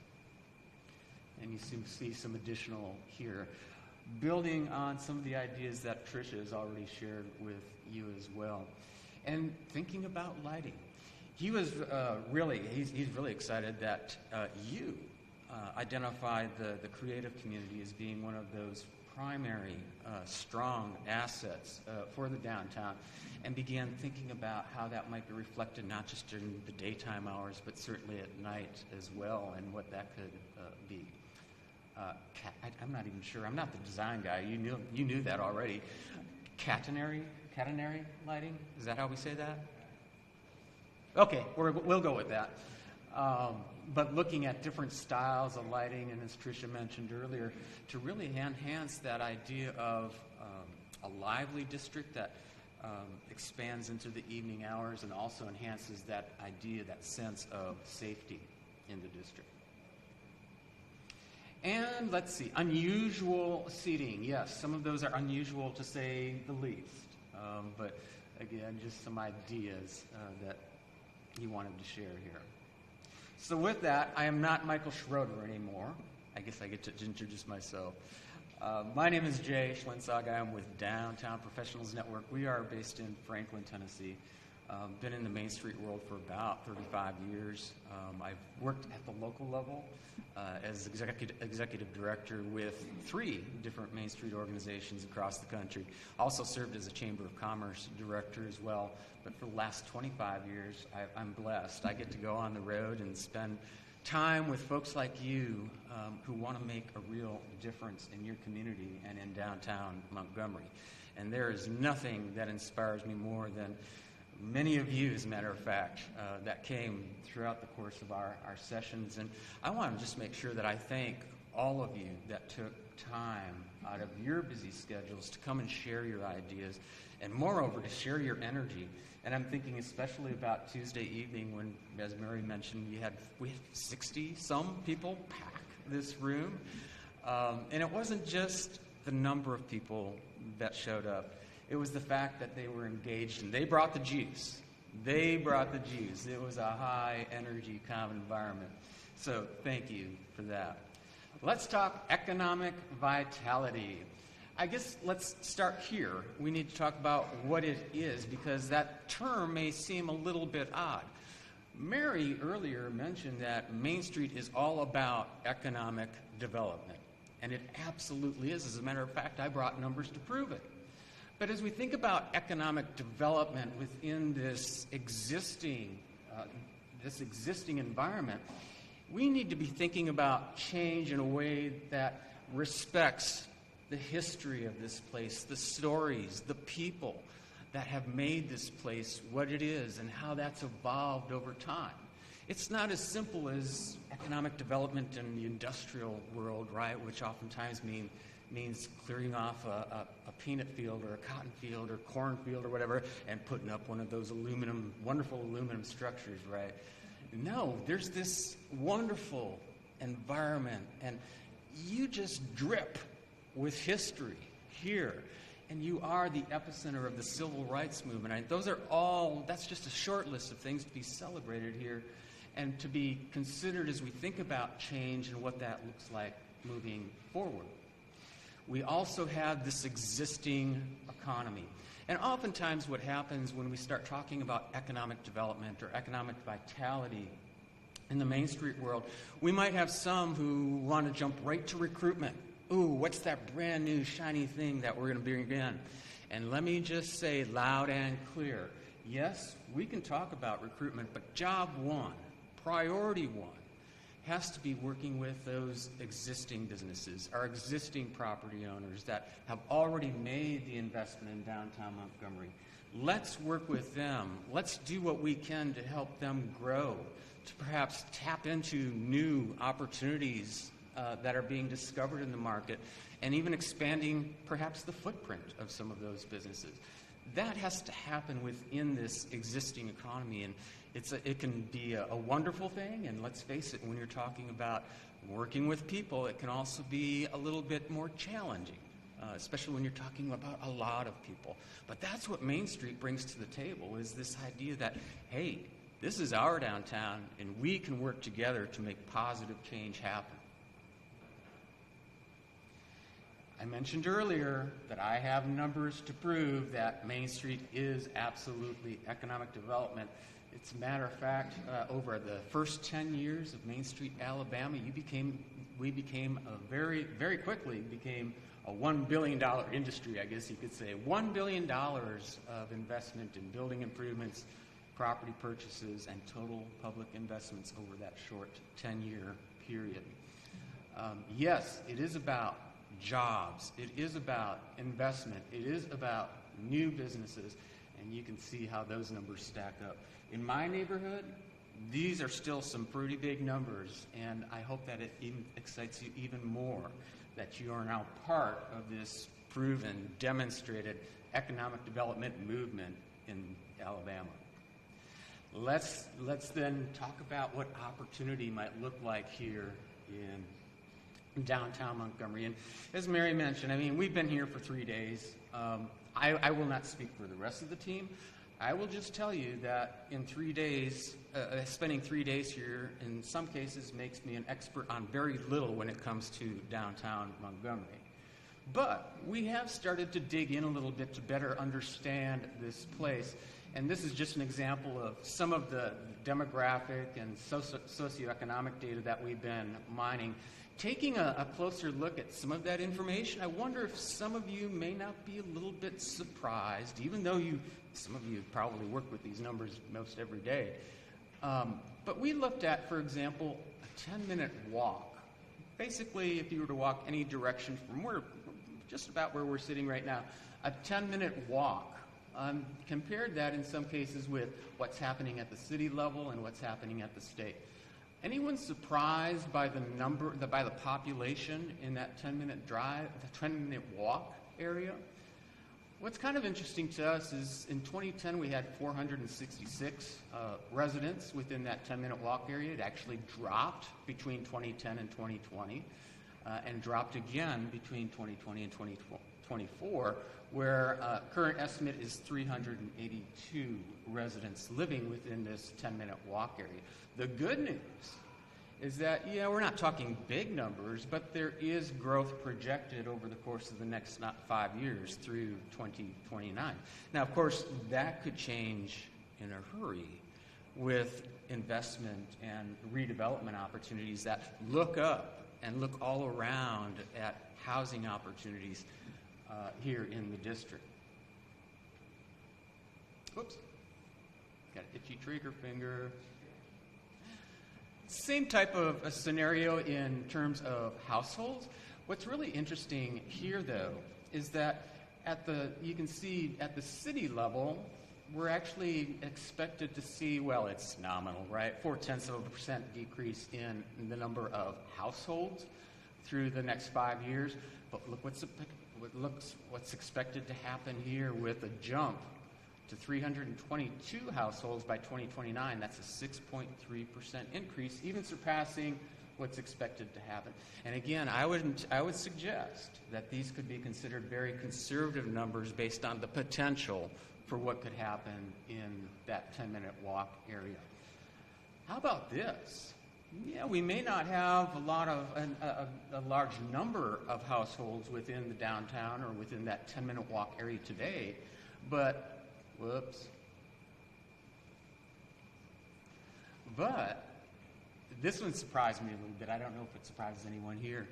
And you see some additional here, building on some of the ideas that Tricia has already shared with you as well. And thinking about lighting. He was he's really excited that you identified the creative community as being one of those primary strong assets for the downtown, and began thinking about how that might be reflected not just during the daytime hours, but certainly at night as well, and what that could be. I'm not even sure. I'm not the design guy. You knew that already. Catenary lighting? Is that how we say that? Okay, we'll go with that. But looking at different styles of lighting, and as Tricia mentioned earlier, to really enhance that idea of a lively district that expands into the evening hours and also enhances that idea, that sense of safety in the district. And let's see, unusual seating. Yes, some of those are unusual to say the least. But again, just some ideas that he wanted to share here. So with that, I am not Michael Schroeder anymore. I guess I get to introduce myself. My name is Jay Schlenzog. I am with Downtown Professionals Network. We are based in Franklin, Tennessee. Been in the Main Street world for about 35 years. I've worked at the local level as executive director with 3 different Main Street organizations across the country. Also served as a Chamber of Commerce director as well. But for the last 25 years, I'm blessed. I get to go on the road and spend time with folks like you who want to make a real difference in your community and in downtown Montgomery. And there is nothing that inspires me more than many of you, as a matter of fact, that came throughout the course of our sessions. And I want to just make sure that I thank all of you that took time out of your busy schedules to come and share your ideas, and moreover, to share your energy. And I'm thinking especially about Tuesday evening when, as Mary mentioned, we had 60-some people pack this room. And it wasn't just the number of people that showed up. It was the fact that they were engaged, and they brought the juice. They brought the juice. It was a high-energy, calm environment. So thank you for that. Let's talk economic vitality. I guess let's start here. We need to talk about what it is, because that term may seem a little bit odd. Mary earlier mentioned that Main Street is all about economic development, and it absolutely is. As a matter of fact, I brought numbers to prove it. But as we think about economic development within this existing environment, we need to be thinking about change in a way that respects the history of this place, the stories, the people that have made this place what it is, and how that's evolved over time. It's not as simple as economic development in the industrial world, right, which oftentimes means clearing off a peanut field or a cotton field or cornfield or whatever and putting up one of those wonderful aluminum structures, right? No, there's this wonderful environment, and you just drip with history here, and you are the epicenter of the civil rights movement. That's just a short list of things to be celebrated here and to be considered as we think about change and what that looks like moving forward. We also have this existing economy. And oftentimes what happens when we start talking about economic development or economic vitality in the Main Street world, we might have some who want to jump right to recruitment. Ooh, what's that brand new shiny thing that we're going to bring in? And let me just say loud and clear, yes, we can talk about recruitment, but job one, priority one, has to be working with those existing businesses, our existing property owners that have already made the investment in downtown Montgomery. Let's work with them. Let's do what we can to help them grow, to perhaps tap into new opportunities that are being discovered in the market, and even expanding perhaps the footprint of some of those businesses. That has to happen within this existing economy, and it can be a wonderful thing, and let's face it, when you're talking about working with people, it can also be a little bit more challenging, especially when you're talking about a lot of people. But that's what Main Street brings to the table, is this idea that, hey, this is our downtown, and we can work together to make positive change happen. I mentioned earlier that I have numbers to prove that Main Street is absolutely economic development. It's a matter of fact, over the first 10 years of Main Street, Alabama, we very quickly became a $1 billion industry, I guess you could say. $1 billion of investment in building improvements, property purchases, and total public investments over that short 10-year period. Yes, it is about jobs. It is about investment. It is about new businesses, and you can see how those numbers stack up. In my neighborhood, these are still some pretty big numbers, and I hope that it even excites you even more that you are now part of this proven, demonstrated economic development movement in Alabama. Let's then talk about what opportunity might look like here in downtown Montgomery. And as Mary mentioned, I mean, we've been here for 3 days. I will not speak for the rest of the team. I will just tell you that in 3 days, spending 3 days here in some cases makes me an expert on very little when it comes to downtown Montgomery. But we have started to dig in a little bit to better understand this place. And this is just an example of some of the demographic and socioeconomic data that we've been mining. Taking a closer look at some of that information, I wonder if some of you may not be a little bit surprised, even though some of you probably work with these numbers most every day. But we looked at, for example, a 10-minute walk. Basically, if you were to walk any direction from just about where we're sitting right now, a 10-minute walk. Compared that in some cases with what's happening at the city level and what's happening at the state. Anyone surprised by the population in that 10-minute drive, the 10-minute walk area? What's kind of interesting to us is in 2010 we had 466 residents within that 10-minute walk area. It actually dropped between 2010 and 2020 and dropped again between 2020 and 2024 where current estimate is 382 residents living within this 10-minute walk area. The good news is that, yeah, we're not talking big numbers, but there is growth projected over the course of the next 5 years through 2029. Now, of course, that could change in a hurry with investment and redevelopment opportunities that look up and look all around at housing opportunities here in the district. Whoops. Got an itchy trigger finger. Same type of a scenario in terms of households. What's really interesting here, though, is that you can see at the city level, we're actually expected to see, well, it's nominal, right? 0.4% decrease in the number of households through the next 5 years. But look what's expected to happen here with a jump to 322 households by 2029. That's a 6.3% increase, even surpassing what's expected to happen. And again, I would suggest that these could be considered very conservative numbers based on the potential for what could happen in that 10-minute walk area. How about this? Yeah, we may not have a large number of households within the downtown or within that 10-minute walk area today, but, whoops. But this one surprised me a little bit. I don't know if it surprises anyone here.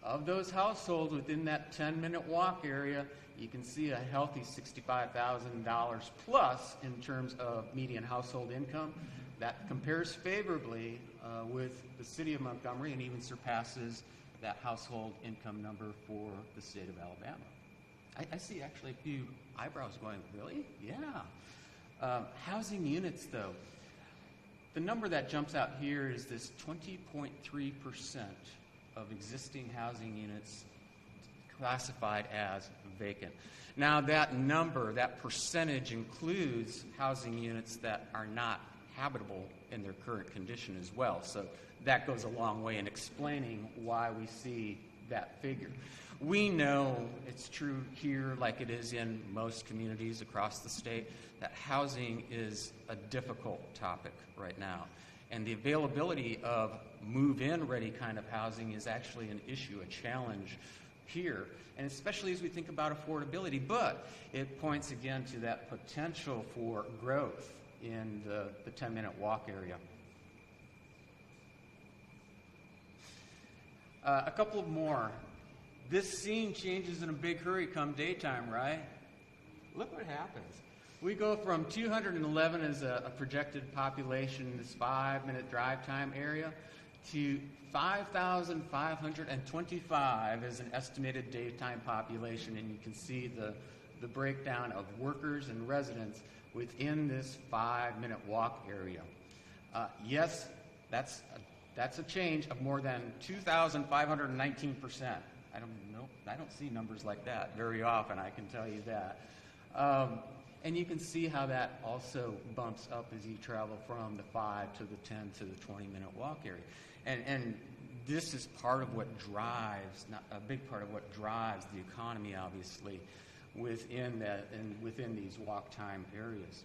Of those households within that 10-minute walk area, you can see a healthy $65,000 plus in terms of median household income. That compares favorably with the city of Montgomery and even surpasses that household income number for the state of Alabama. I see actually a few eyebrows going, really? Yeah. Housing units, though. The number that jumps out here is this 20.3% of existing housing units classified as vacant. Now, that number, that percentage, includes housing units that are not habitable in their current condition as well. So that goes a long way in explaining why we see that figure. We know it's true here, like it is in most communities across the state, that housing is a difficult topic right now. And the availability of move-in ready kind of housing is actually an issue, a challenge here, and especially as we think about affordability. But it points again to that potential for growth in the 10-minute walk area. A couple of more. This scene changes in a big hurry come daytime, right? Look what happens. We go from 211 as a projected population in this 5-minute drive time area to 5,525 as an estimated daytime population, and you can see the breakdown of workers and residents within this 5-minute walk area. Yes, that's a change of more than 2,519%. I don't see numbers like that very often, I can tell you that. And you can see how that also bumps up as you travel from the 5 to the 10 to the 20-minute walk area. And this is part of what drives, not a big part of what drives the economy, obviously, within that and within these walk time areas.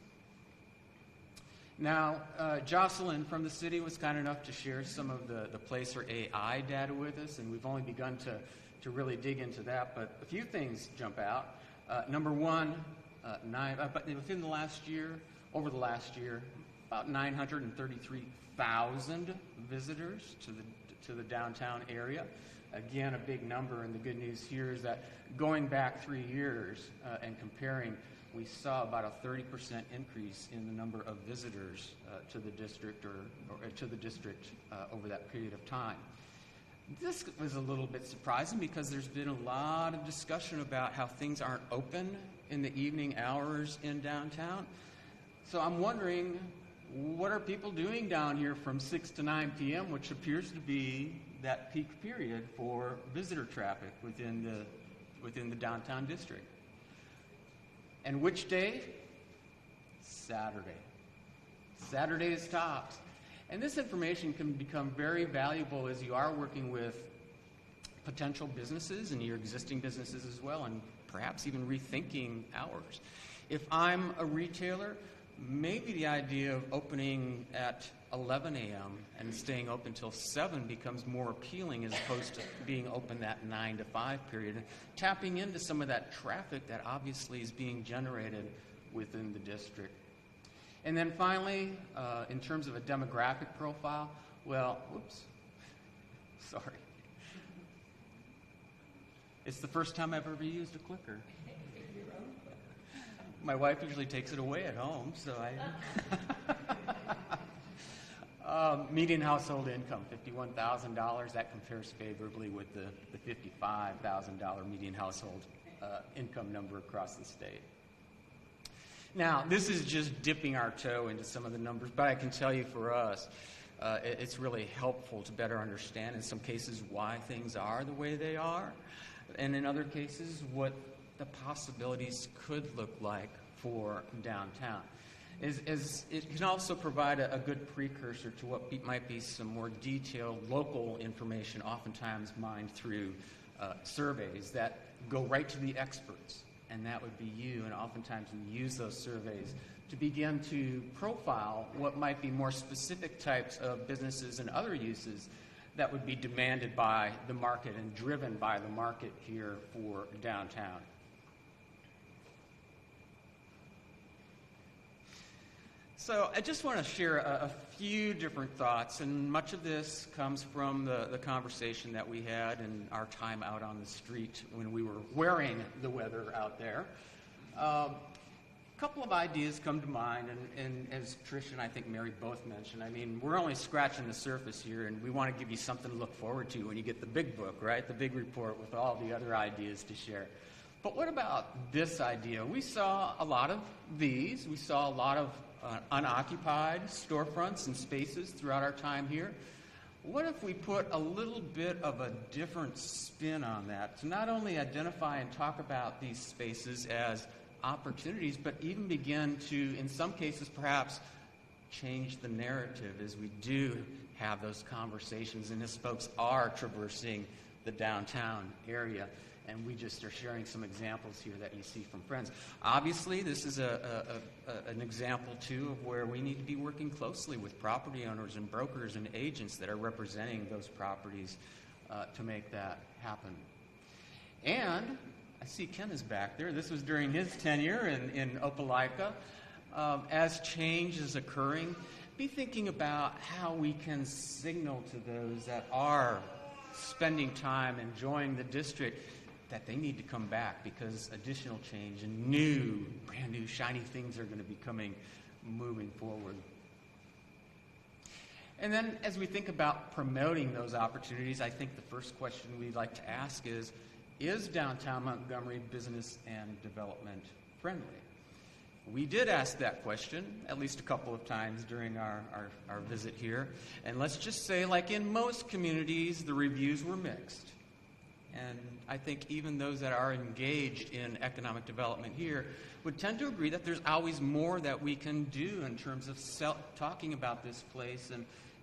Now, Jocelyn from the city was kind enough to share some of the Placer AI data with us, and we've only begun to really dig into that, but a few things jump out. Number one, but within the last year, over the last year, about 933,000 visitors to the downtown area. Again, a big number, and the good news here is that going back 3 years and comparing, we saw about a 30% increase in the number of visitors to the district or to the district over that period of time. This was a little bit surprising because there's been a lot of discussion about how things aren't open in the evening hours in downtown. So I'm wondering, what are people doing down here from 6 to 9 p.m., which appears to be that peak period for visitor traffic within the downtown district? And which day? Saturday. Saturday is tops. And this information can become very valuable as you are working with potential businesses and your existing businesses as well, and perhaps even rethinking hours. If I'm a retailer, maybe the idea of opening at 11 a.m. and staying open till 7 becomes more appealing as opposed to being open that 9 to 5 period, and tapping into some of that traffic that obviously is being generated within the district. And then finally, in terms of a demographic profile, well, whoops, sorry. It's the first time I've ever used a clicker. My wife usually takes it away at home, so median household income, $51,000. That compares favorably with the $55,000 median household income number across the state. Now, this is just dipping our toe into some of the numbers, but I can tell you for us, it's really helpful to better understand, in some cases, why things are the way they are, and in other cases, what the possibilities could look like for downtown. It can also provide a good precursor to what might be some more detailed local information, oftentimes mined through surveys that go right to the experts, and that would be you. And oftentimes we use those surveys to begin to profile what might be more specific types of businesses and other uses that would be demanded by the market and driven by the market here for downtown. So I just want to share a few different thoughts, and much of this comes from the conversation that we had in our time out on the street when we were wearing the weather out there. A couple of ideas come to mind, and as Trish and I think Mary both mentioned, I mean, we're only scratching the surface here, and we want to give you something to look forward to when you get the big book, right? The big report with all the other ideas to share. But what about this idea? We saw a lot of these. We saw a lot of unoccupied storefronts and spaces throughout our time here. What if we put a little bit of a different spin on that to not only identify and talk about these spaces as opportunities, but even begin to, in some cases, perhaps change the narrative as we do have those conversations and as folks are traversing the downtown area. And we just are sharing some examples here that you see from friends. Obviously, this is an example, too, of where we need to be working closely with property owners and brokers and agents that are representing those properties to make that happen. And I see Ken is back there. This was during his tenure in Opelika. As change is occurring, be thinking about how we can signal to those that are spending time enjoying the district that they need to come back, because additional change and brand new, shiny things are going to be coming, moving forward. And then as we think about promoting those opportunities, I think the first question we'd like to ask is downtown Montgomery business and development friendly? We did ask that question at least a couple of times during our visit here. And let's just say, like in most communities, the reviews were mixed. And I think even those that are engaged in economic development here would tend to agree that there's always more that we can do in terms of talking about this place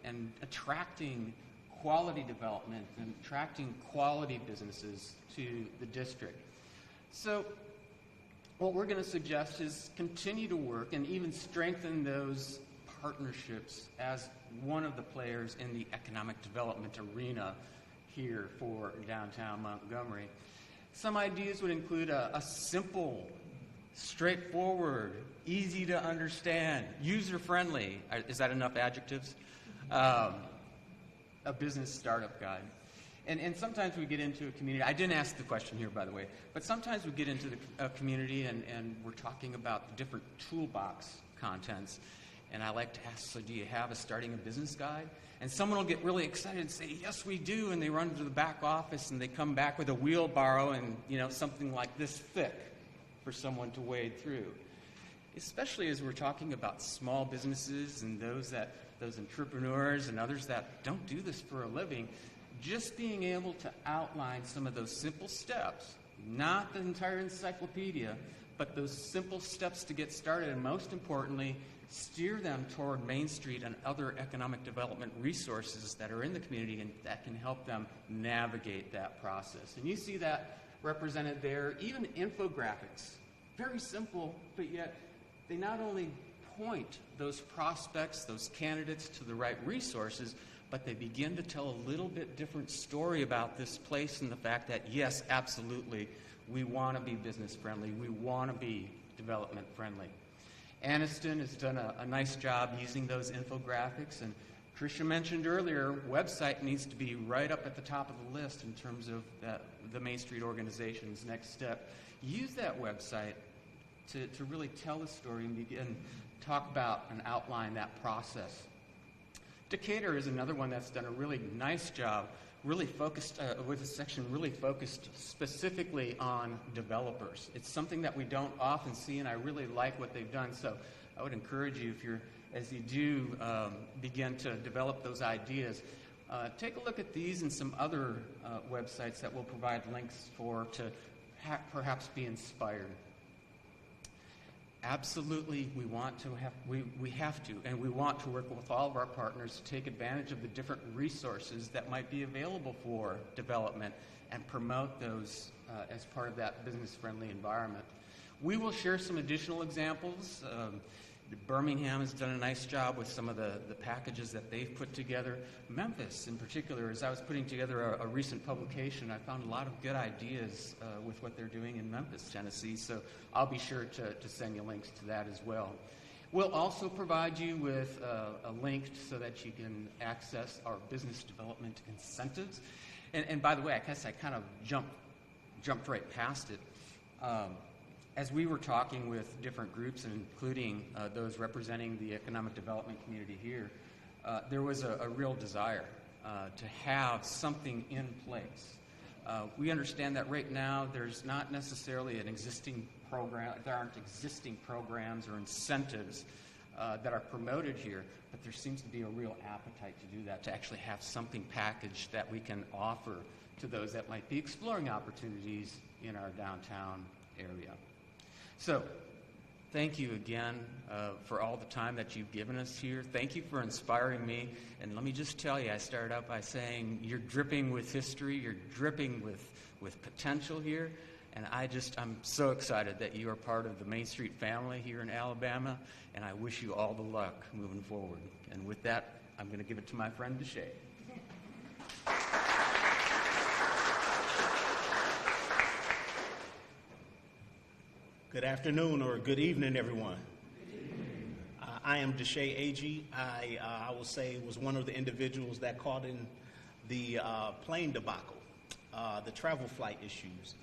and attracting quality development and attracting quality businesses to the district. So what we're going to suggest is continue to work and even strengthen those partnerships as one of the players in the economic development arena here for downtown Montgomery. Some ideas would include a simple, straightforward, easy to understand, user-friendly, is that enough adjectives? A business startup guide. And sometimes we get into a community, I didn't ask the question here, by the way, but sometimes we get into a community and we're talking about different toolbox contents. And I like to ask, so do you have a starting a business guide? And someone will get really excited and say, yes, we do. And they run to the back office and they come back with a wheelbarrow and, something like this thick for someone to wade through. Especially as we're talking about small businesses and those entrepreneurs and others that don't do this for a living, just being able to outline some of those simple steps, not the entire encyclopedia, but those simple steps to get started, and most importantly, steer them toward Main Street and other economic development resources that are in the community and that can help them navigate that process. And you see that represented there, even infographics. Very simple, but yet they not only point those prospects, those candidates to the right resources, but they begin to tell a little bit different story about this place and the fact that, yes, absolutely, we want to be business friendly, we want to be development friendly. Anniston has done a nice job using those infographics, and Tricia mentioned earlier, website needs to be right up at the top of the list in terms of the Main Street organization's next step. Use that website to really tell the story and begin talk about and outline that process. Decatur is another one that's done a really nice job, really focused with a section really focused specifically on developers. It's something that we don't often see, and I really like what they've done. So I would encourage you, as you do begin to develop those ideas, take a look at these and some other websites that we'll provide links for to perhaps be inspired. Absolutely, we have to, and we want to work with all of our partners to take advantage of the different resources that might be available for development and promote those as part of that business-friendly environment. We will share some additional examples. Birmingham has done a nice job with some of the packages that they've put together. Memphis, in particular, as I was putting together a recent publication, I found a lot of good ideas with what they're doing in Memphis, Tennessee, so I'll be sure to send you links to that as well. We'll also provide you with a link so that you can access our business development incentives. And by the way, I guess I kind of jumped right past it. As we were talking with different groups, including those representing the economic development community here, there was a real desire to have something in place. We understand that right now there's not necessarily an existing program, there aren't existing programs or incentives that are promoted here, but there seems to be a real appetite to do that, to actually have something packaged that we can offer to those that might be exploring opportunities in our downtown area. So, thank you again for all the time that you've given us here. Thank you for inspiring me. And let me just tell you, I started out by saying you're dripping with history, you're dripping with potential here. And I'm so excited that you are part of the Main Street family here in Alabama. And I wish you all the luck moving forward. And with that, I'm going to give it to my friend Deshay. Good afternoon or good evening, everyone. I am Deshay Agee. I will say was one of the individuals that caught in the plane debacle, the travel flight issues.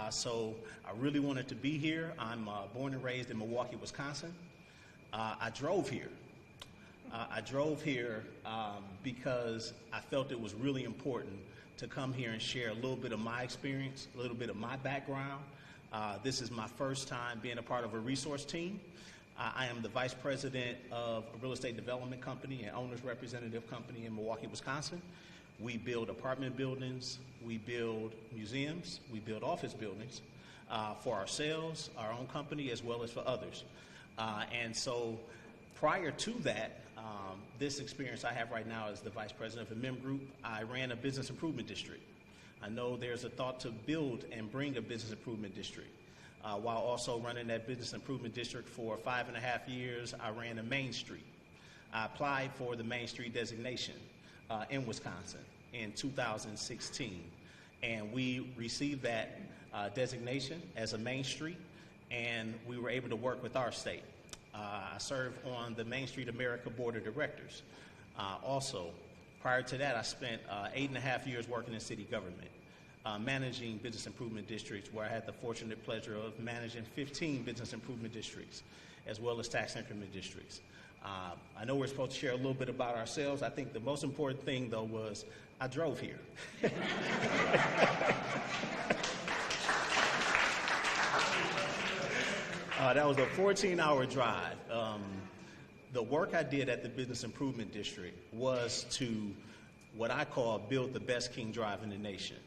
So I really wanted to be here. I'm born and raised in Milwaukee, Wisconsin. I drove here. Because I felt it was really important to come here and share a little bit of my experience, a little bit of my background. This is my first time being a part of a resource team. I am the vice president of a real estate development company and owner's representative company in Milwaukee, Wisconsin. We build apartment buildings, we build museums, we build office buildings for ourselves, our own company, as well as for others. And so prior to that, this experience I have right now as the vice president of a MEM group, I ran a business improvement district. I know there's a thought to build and bring a business improvement district. While also running that business improvement district for 5.5 years, I ran a Main Street. I applied for the Main Street designation in Wisconsin in 2016. And we received that designation as a Main Street, and we were able to work with our state. I served on the Main Street America Board of Directors. Also, prior to that, I spent 8.5 years working in city government, managing business improvement districts, where I had the fortunate pleasure of managing 15 business improvement districts, as well as tax increment districts. I know we're supposed to share a little bit about ourselves. I think the most important thing, though, was I drove here. That was a 14-hour drive. The work I did at the Business Improvement District was to what I call build the best King Drive in the nation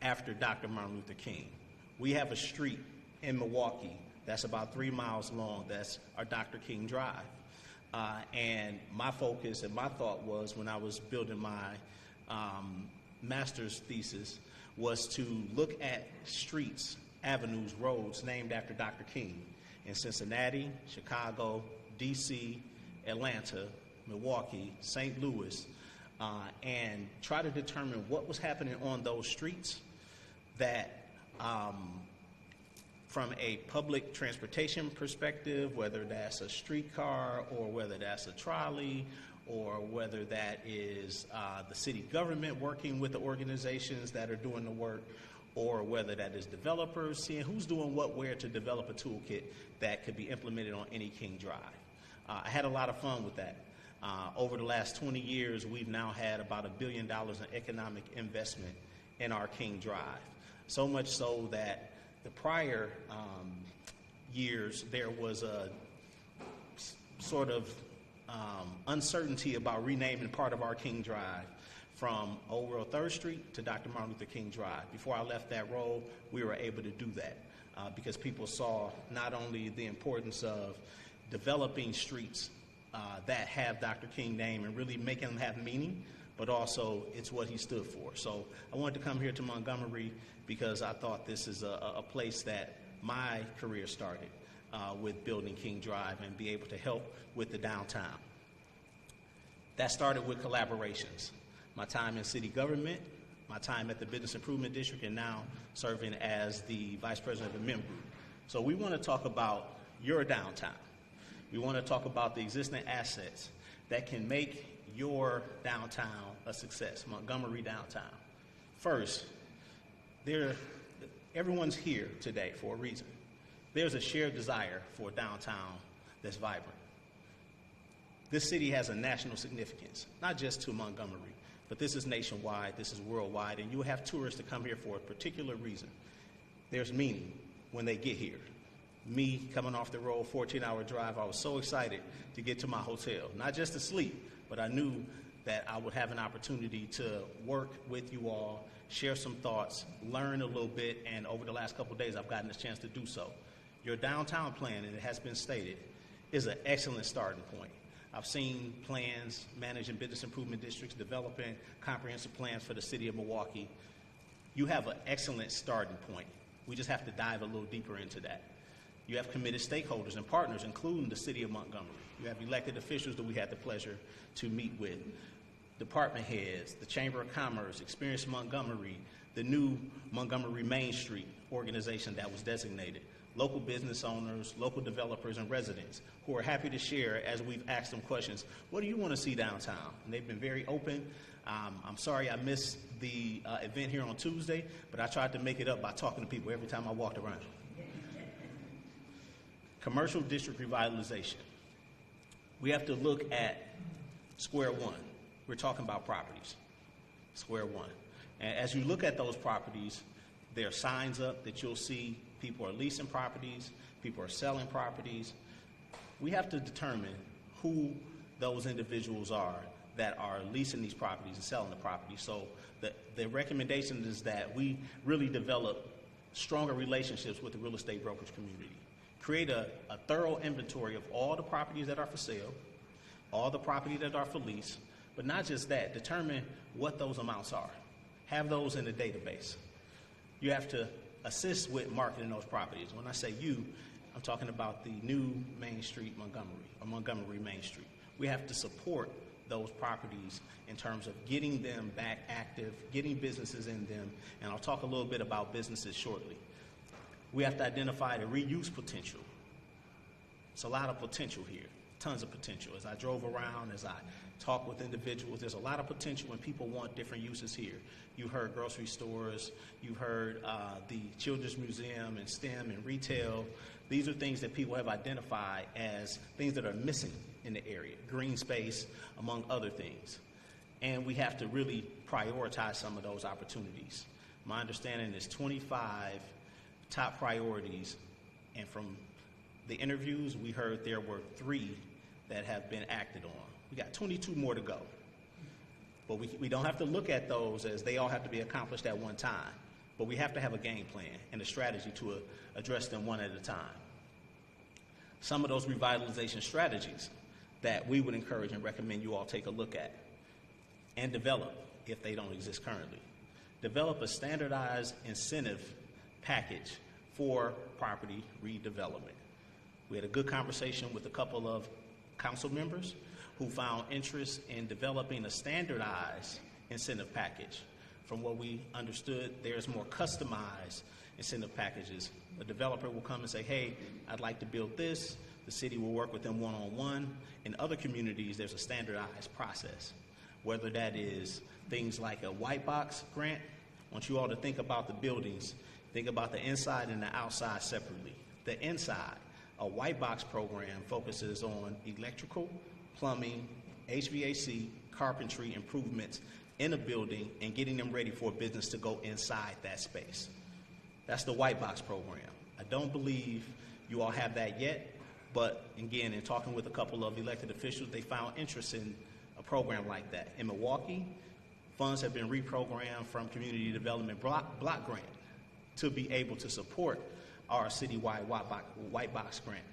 after Dr. Martin Luther King. We have a street in Milwaukee that's about 3 miles long. That's our Dr. King Drive. And my focus and my thought was, when I was building my master's thesis, was to look at streets, avenues, roads named after Dr. King in Cincinnati, Chicago, D.C., Atlanta, Milwaukee, St. Louis, and try to determine what was happening on those streets that from a public transportation perspective, whether that's a streetcar or whether that's a trolley or whether that is the city government working with the organizations that are doing the work, or whether that is developers, seeing who's doing what where to develop a toolkit that could be implemented on any King Drive. I had a lot of fun with that. Over the last 20 years, we've now had about $1 billion in economic investment in our King Drive. So much so that the prior years, there was a sort of uncertainty about renaming part of our King Drive from Old World 3rd Street to Dr. Martin Luther King Drive. Before I left that role, we were able to do that because people saw not only the importance of developing streets that have Dr. King name and really making them have meaning, but also it's what he stood for. So I wanted to come here to Montgomery because I thought this is a place that my career started with building King Drive and be able to help with the downtown. That started with collaborations. My time in city government, my time at the Business Improvement District, and now serving as the Vice President of the MEM Group. So we want to talk about your downtown. We want to talk about the existing assets that can make your downtown a success, Montgomery downtown. First, everyone's here today for a reason. There's a shared desire for a downtown that's vibrant. This city has a national significance, not just to Montgomery, but this is nationwide, this is worldwide, and you have tourists that come here for a particular reason. There's meaning when they get here. Me coming off the road, 14-hour drive, I was so excited to get to my hotel, not just to sleep, but I knew that I would have an opportunity to work with you all, share some thoughts, learn a little bit, and over the last couple of days, I've gotten a chance to do so. Your downtown plan, and it has been stated, is an excellent starting point. I've seen plans managing business improvement districts, developing comprehensive plans for the city of Milwaukee. You have an excellent starting point. We just have to dive a little deeper into that. You have committed stakeholders and partners, including the city of Montgomery. You have elected officials that we had the pleasure to meet with, department heads, the Chamber of Commerce, Experience Montgomery, the new Montgomery Main Street organization that was designated, local business owners, local developers, and residents who are happy to share as we've asked them questions. What do you want to see downtown? And they've been very open. I'm sorry I missed the event here on Tuesday, but I tried to make it up by talking to people every time I walked around. Commercial district revitalization. We have to look at square one. We're talking about properties, square one. And as you look at those properties, there are signs up that you'll see people are leasing properties, people are selling properties. We have to determine who those individuals are that are leasing these properties and selling the properties. So the recommendation is that we really develop stronger relationships with the real estate brokerage community. Create a thorough inventory of all the properties that are for sale, all the properties that are for lease, but not just that, determine what those amounts are. Have those in the database. You have to assist with marketing those properties. When I say you, I'm talking about the new Main Street Montgomery, or Montgomery Main Street. We have to support those properties in terms of getting them back active, getting businesses in them, and I'll talk a little bit about businesses shortly. We have to identify the reuse potential. It's a lot of potential here, tons of potential. As I drove around, as I talked with individuals, there's a lot of potential when people want different uses here. You've heard grocery stores, you've heard the Children's Museum and STEM and retail. These are things that people have identified as things that are missing in the area, green space, among other things. And we have to really prioritize some of those opportunities. My understanding is 25 top priorities, and from the interviews, we heard there were 3 that have been acted on. We got 22 more to go. But we don't have to look at those as they all have to be accomplished at one time. But we have to have a game plan and a strategy to address them one at a time. Some of those revitalization strategies that we would encourage and recommend you all take a look at and develop if they don't exist currently. develop a standardized incentive package for property redevelopment. We had a good conversation with a couple of council members who found interest in developing a standardized incentive package. From what we understood, there's more customized incentive packages. A developer will come and say, hey, I'd like to build this. The city will work with them one-on-one. In other communities, there's a standardized process, whether that is things like a white box grant. I want you all to think about the buildings. Think about the inside and the outside separately. The inside, a white box program focuses on electrical, plumbing, HVAC, carpentry improvements in a building and getting them ready for a business to go inside that space. That's the white box program. I don't believe you all have that yet, but again, in talking with a couple of elected officials, they found interest in a program like that. In Milwaukee, funds have been reprogrammed from Community Development Block Grant to be able to support our citywide white box grant.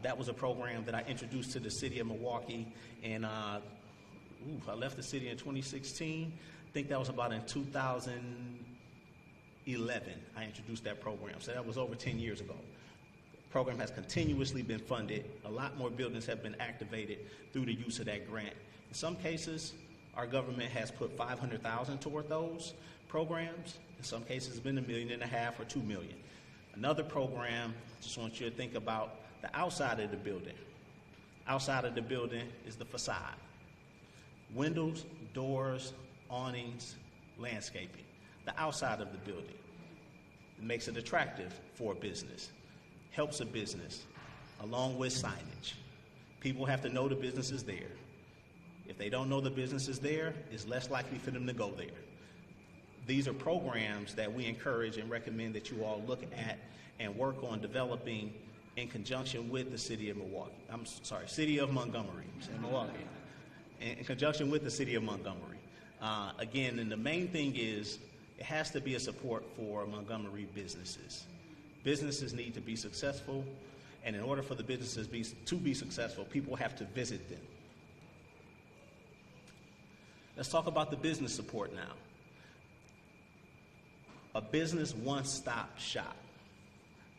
That was a program that I introduced to the city of Milwaukee, and I left the city in 2016. I think that was about in 2011 I introduced that program, so that was over 10 years ago. The program has continuously been funded. A lot more buildings have been activated through the use of that grant. In some cases, our government has put $500,000 toward those programs. In some cases, it's been $1.5 million or $2 million. Another program, just want you to think about the outside of the building. Outside of the building is the facade. Windows, doors, awnings, landscaping. The outside of the building. It makes it attractive for a business. Helps a business, along with signage. People have to know the business is there. If they don't know the business is there, it's less likely for them to go there. These are programs that we encourage and recommend that you all look at and work on developing in conjunction with the city of Milwaukee. City of Montgomery, Milwaukee. In conjunction with the city of Montgomery. Again, and the main thing is it has to be a support for Montgomery businesses. Businesses need to be successful, and in order for the businesses to be successful, people have to visit them. Let's talk about the business support now. A business one-stop shop.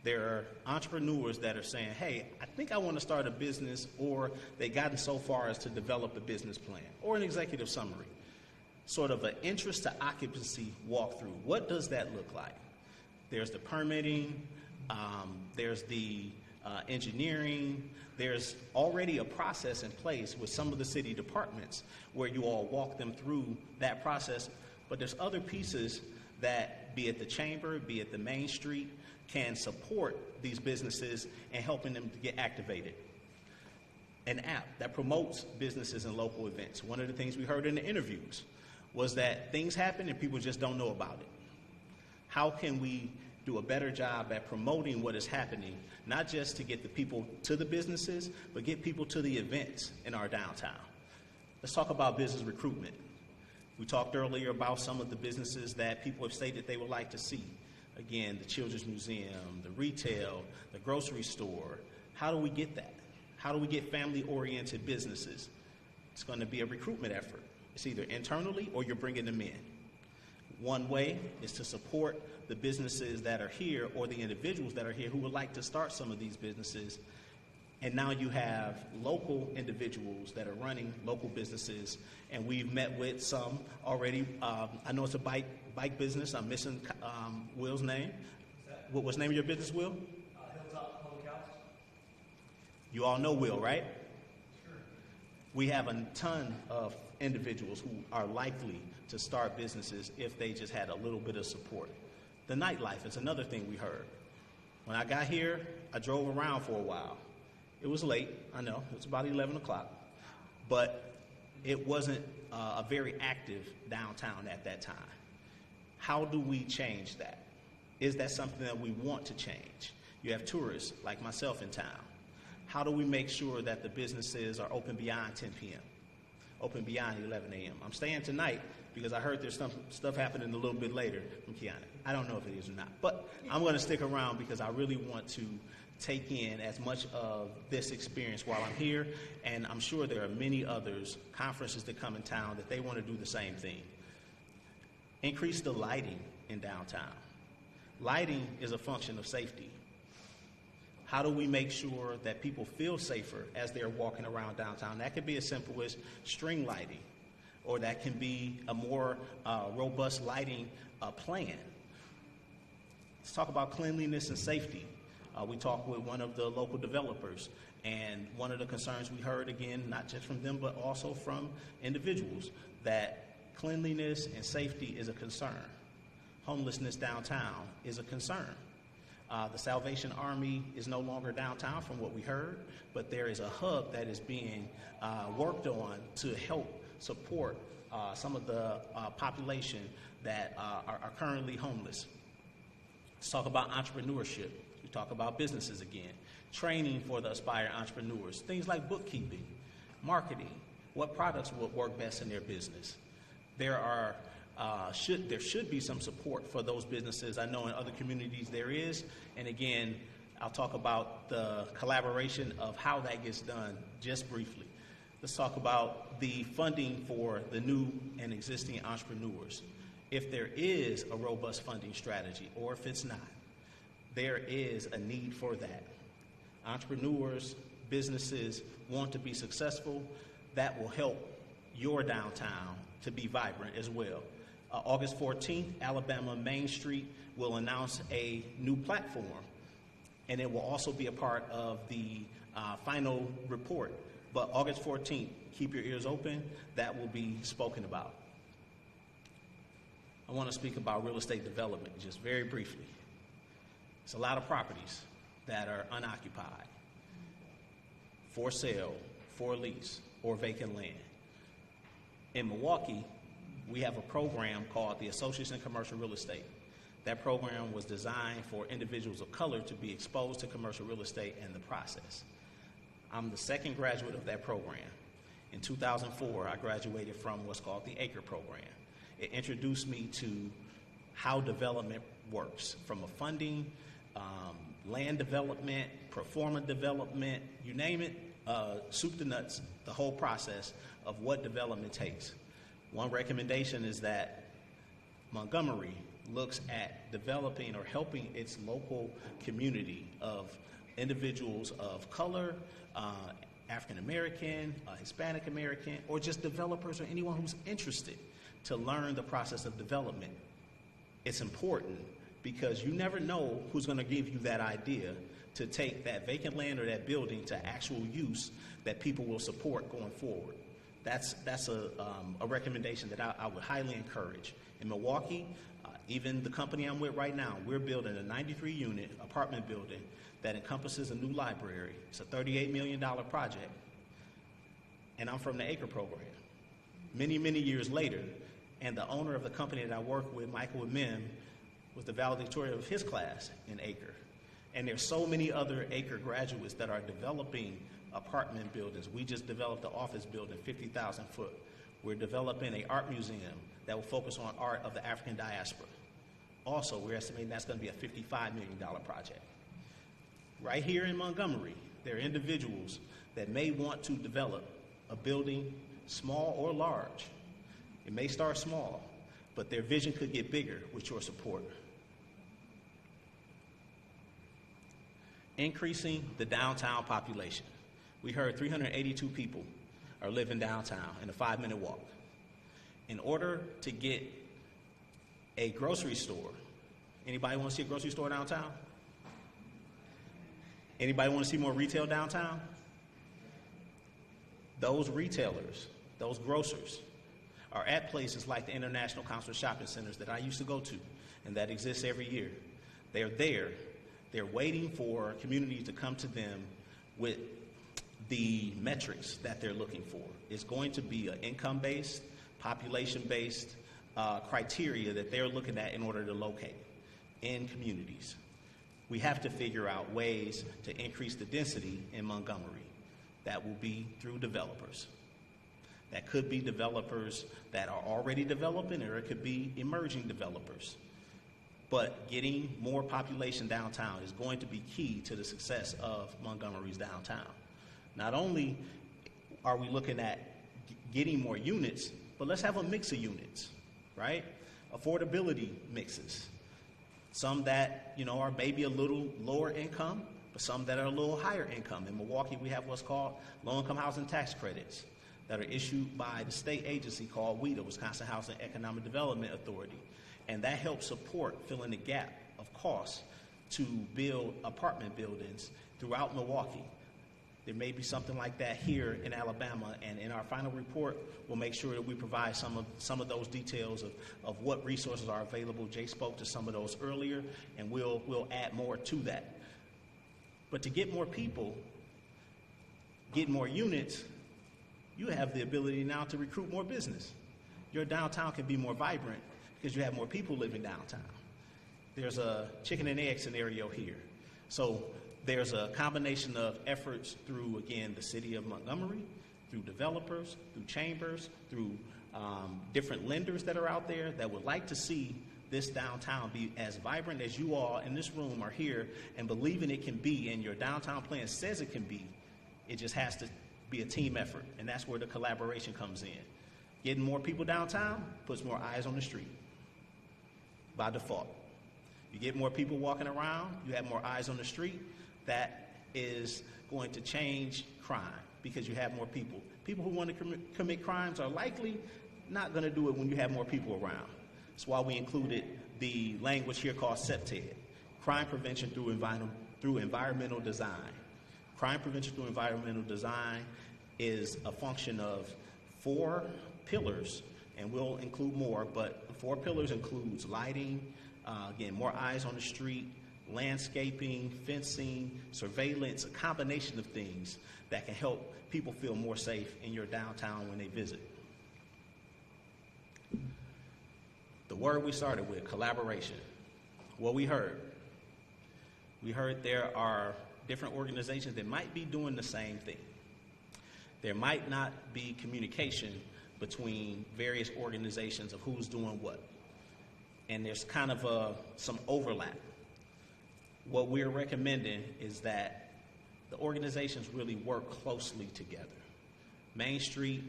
There are entrepreneurs that are saying, hey, I think I want to start a business, or they've gotten so far as to develop a business plan or an executive summary. Sort of an interest to occupancy walkthrough. What does that look like? There's the permitting, there's the engineering, there's already a process in place with some of the city departments where you all walk them through that process, but there's other pieces that, be it the chamber, be it the Main Street, can support these businesses and helping them to get activated. An app that promotes businesses and local events. One of the things we heard in the interviews was that things happen and people just don't know about it. How can we do a better job at promoting what is happening, not just to get the people to the businesses, but get people to the events in our downtown? Let's talk about business recruitment. We talked earlier about some of the businesses that people have stated they would like to see. Again, the Children's Museum, the retail, the grocery store. How do we get that? How do we get family-oriented businesses? It's going to be a recruitment effort. It's either internally or you're bringing them in. One way is to support the businesses that are here or the individuals that are here who would like to start some of these businesses. And now you have local individuals that are running local businesses, and we've met with some already. I know it's a bike business. I'm missing Will's name. What's the name of your business, Will? Hilltop Public House. You all know Will, right? Sure. We have a ton of individuals who are likely to start businesses if they just had a little bit of support. The nightlife is another thing we heard. When I got here, I drove around for a while. It was late, I know, it was about 11 o'clock, but it wasn't a very active downtown at that time. How do we change that? Is that something that we want to change? You have tourists like myself in town. How do we make sure that the businesses are open beyond 10 p.m., open beyond 11 a.m.? I'm staying tonight because I heard there's some stuff happening a little bit later from Kiana. I don't know if it is or not, but I'm going to stick around because I really want to take in as much of this experience while I'm here, and I'm sure there are many others, conferences that come in town, that they want to do the same thing. Increase the lighting in downtown. Lighting is a function of safety. How do we make sure that people feel safer as they're walking around downtown? That could be as simple as string lighting, or that can be a more robust lighting plan. Let's talk about cleanliness and safety. We talked with one of the local developers, and one of the concerns we heard, again, not just from them, but also from individuals, that cleanliness and safety is a concern. Homelessness downtown is a concern. The Salvation Army is no longer downtown from what we heard, but there is a hub that is being worked on to help support some of the population that are currently homeless. Let's talk about entrepreneurship. We talk about businesses again. Training for the aspiring entrepreneurs. Things like bookkeeping, marketing, what products would work best in their business. There should be some support for those businesses. I know in other communities there is. And again, I'll talk about the collaboration of how that gets done just briefly. Let's talk about the funding for the new and existing entrepreneurs. If there is a robust funding strategy, or if it's not, there is a need for that. Entrepreneurs, businesses want to be successful. That will help your downtown to be vibrant as well. August 14th, Alabama Main Street will announce a new platform, and it will also be a part of the final report. But August 14th, keep your ears open. That will be spoken about. I want to speak about real estate development just very briefly. It's a lot of properties that are unoccupied, for sale, for lease, or vacant land. In Milwaukee, we have a program called the Association of Commercial Real Estate. That program was designed for individuals of color to be exposed to commercial real estate and the process. I'm the second graduate of that program. In 2004, I graduated from what's called the ACRE program. It introduced me to how development works, from a funding, land development, pro forma development, you name it, soup to nuts, the whole process of what development takes. One recommendation is that Montgomery looks at developing or helping its local community of individuals of color, African American, Hispanic American, or just developers or anyone who's interested to learn the process of development. It's important because you never know who's going to give you that idea to take that vacant land or that building to actual use that people will support going forward. That's a recommendation that I would highly encourage. In Milwaukee, even the company I'm with right now, we're building a 93-unit apartment building that encompasses a new library. It's a $38 million project. And I'm from the ACRE program. Many, many years later, and the owner of the company that I work with, Michael Mim, was the valedictorian of his class in ACRE. And there's so many other ACRE graduates that are developing apartment buildings. We just developed an office building, 50,000 foot. We're developing an art museum that will focus on art of the African diaspora. Also, we're estimating that's going to be a $55 million project. Right here in Montgomery, there are individuals that may want to develop a building, small or large. It may start small, but their vision could get bigger with your support. Increasing the downtown population. We heard 382 people are living downtown in a 5-minute walk. In order to get a grocery store, anybody want to see a grocery store downtown? Anybody want to see more retail downtown? Those retailers, those grocers, are at places like the International Council of Shopping Centers that I used to go to, and that exists every year. They're there. They're waiting for communities to come to them with the metrics that they're looking for. It's going to be an income-based, population-based criteria that they're looking at in order to locate in communities. We have to figure out ways to increase the density in Montgomery. That will be through developers. That could be developers that are already developing, or it could be emerging developers. But getting more population downtown is going to be key to the success of Montgomery's downtown. Not only are we looking at getting more units, but let's have a mix of units, right? affordability mixes. Some that, are maybe a little lower income, but some that are a little higher income. In Milwaukee, we have what's called low-income housing tax credits that are issued by the state agency called WHEDA, Wisconsin Housing Economic Development Authority. And that helps support filling the gap of costs to build apartment buildings throughout Milwaukee. There may be something like that here in Alabama, and in our final report, we'll make sure that we provide some of those details of what resources are available. Jay spoke to some of those earlier, and we'll add more to that. But to get more people, get more units, you have the ability now to recruit more business. Your downtown can be more vibrant because you have more people living downtown. There's a chicken and egg scenario here. So there's a combination of efforts through, again, the city of Montgomery, through developers, through chambers, through different lenders that are out there that would like to see this downtown be as vibrant as you all in this room are here and believing it can be, and your downtown plan says it can be. It just has to be a team effort, and that's where the collaboration comes in. Getting more people downtown puts more eyes on the street by default. You get more people walking around, you have more eyes on the street. That is going to change crime because you have more people. People who want to commit crimes are likely not going to do it when you have more people around. That's why we included the language here called CPTED, crime prevention through environmental design. Crime prevention through environmental design is a function of 4 pillars, and we'll include more, but 4 pillars includes lighting, again, more eyes on the street, landscaping, fencing, surveillance, a combination of things that can help people feel more safe in your downtown when they visit. The word we started with, collaboration. What we heard there are different organizations that might be doing the same thing. There might not be communication between various organizations of who's doing what. And there's kind of some overlap. What we're recommending is that the organizations really work closely together. Main Street,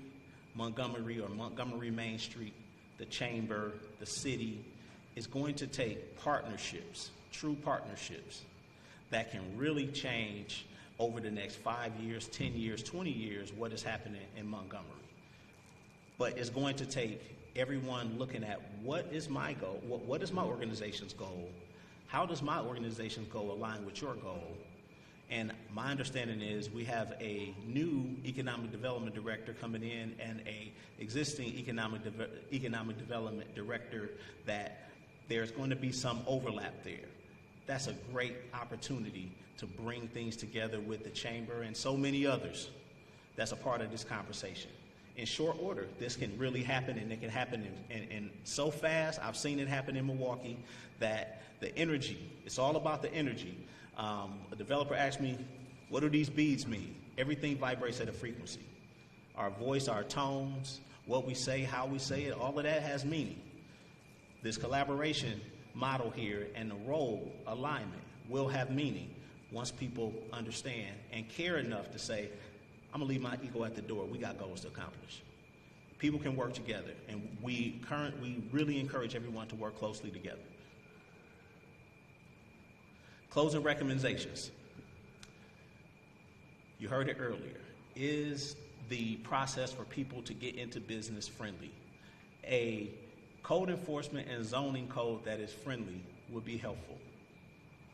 Montgomery, or Montgomery Main Street, the chamber, the city, is going to take partnerships, true partnerships, that can really change over the next 5 years, 10 years, 20 years what is happening in Montgomery. But it's going to take everyone looking at what is my goal, what is my organization's goal, how does my organization's goal align with your goal? And my understanding is we have a new economic development director coming in and a existing economic development director that there's going to be some overlap there. That's a great opportunity to bring things together with the chamber and so many others that's a part of this conversation. In short order, this can really happen, and it can happen in so fast. I've seen it happen in Milwaukee that the energy, it's all about the energy. A developer asked me, what do these beads mean? Everything vibrates at a frequency. Our voice, our tones, what we say, how we say it, all of that has meaning. This collaboration model here and the role alignment will have meaning once people understand and care enough to say, I'm gonna leave my ego at the door. We got goals to accomplish. People can work together, and we really encourage everyone to work closely together. Closing recommendations. You heard it earlier. Is the process for people to get into business friendly? A code enforcement and zoning code that is friendly would be helpful.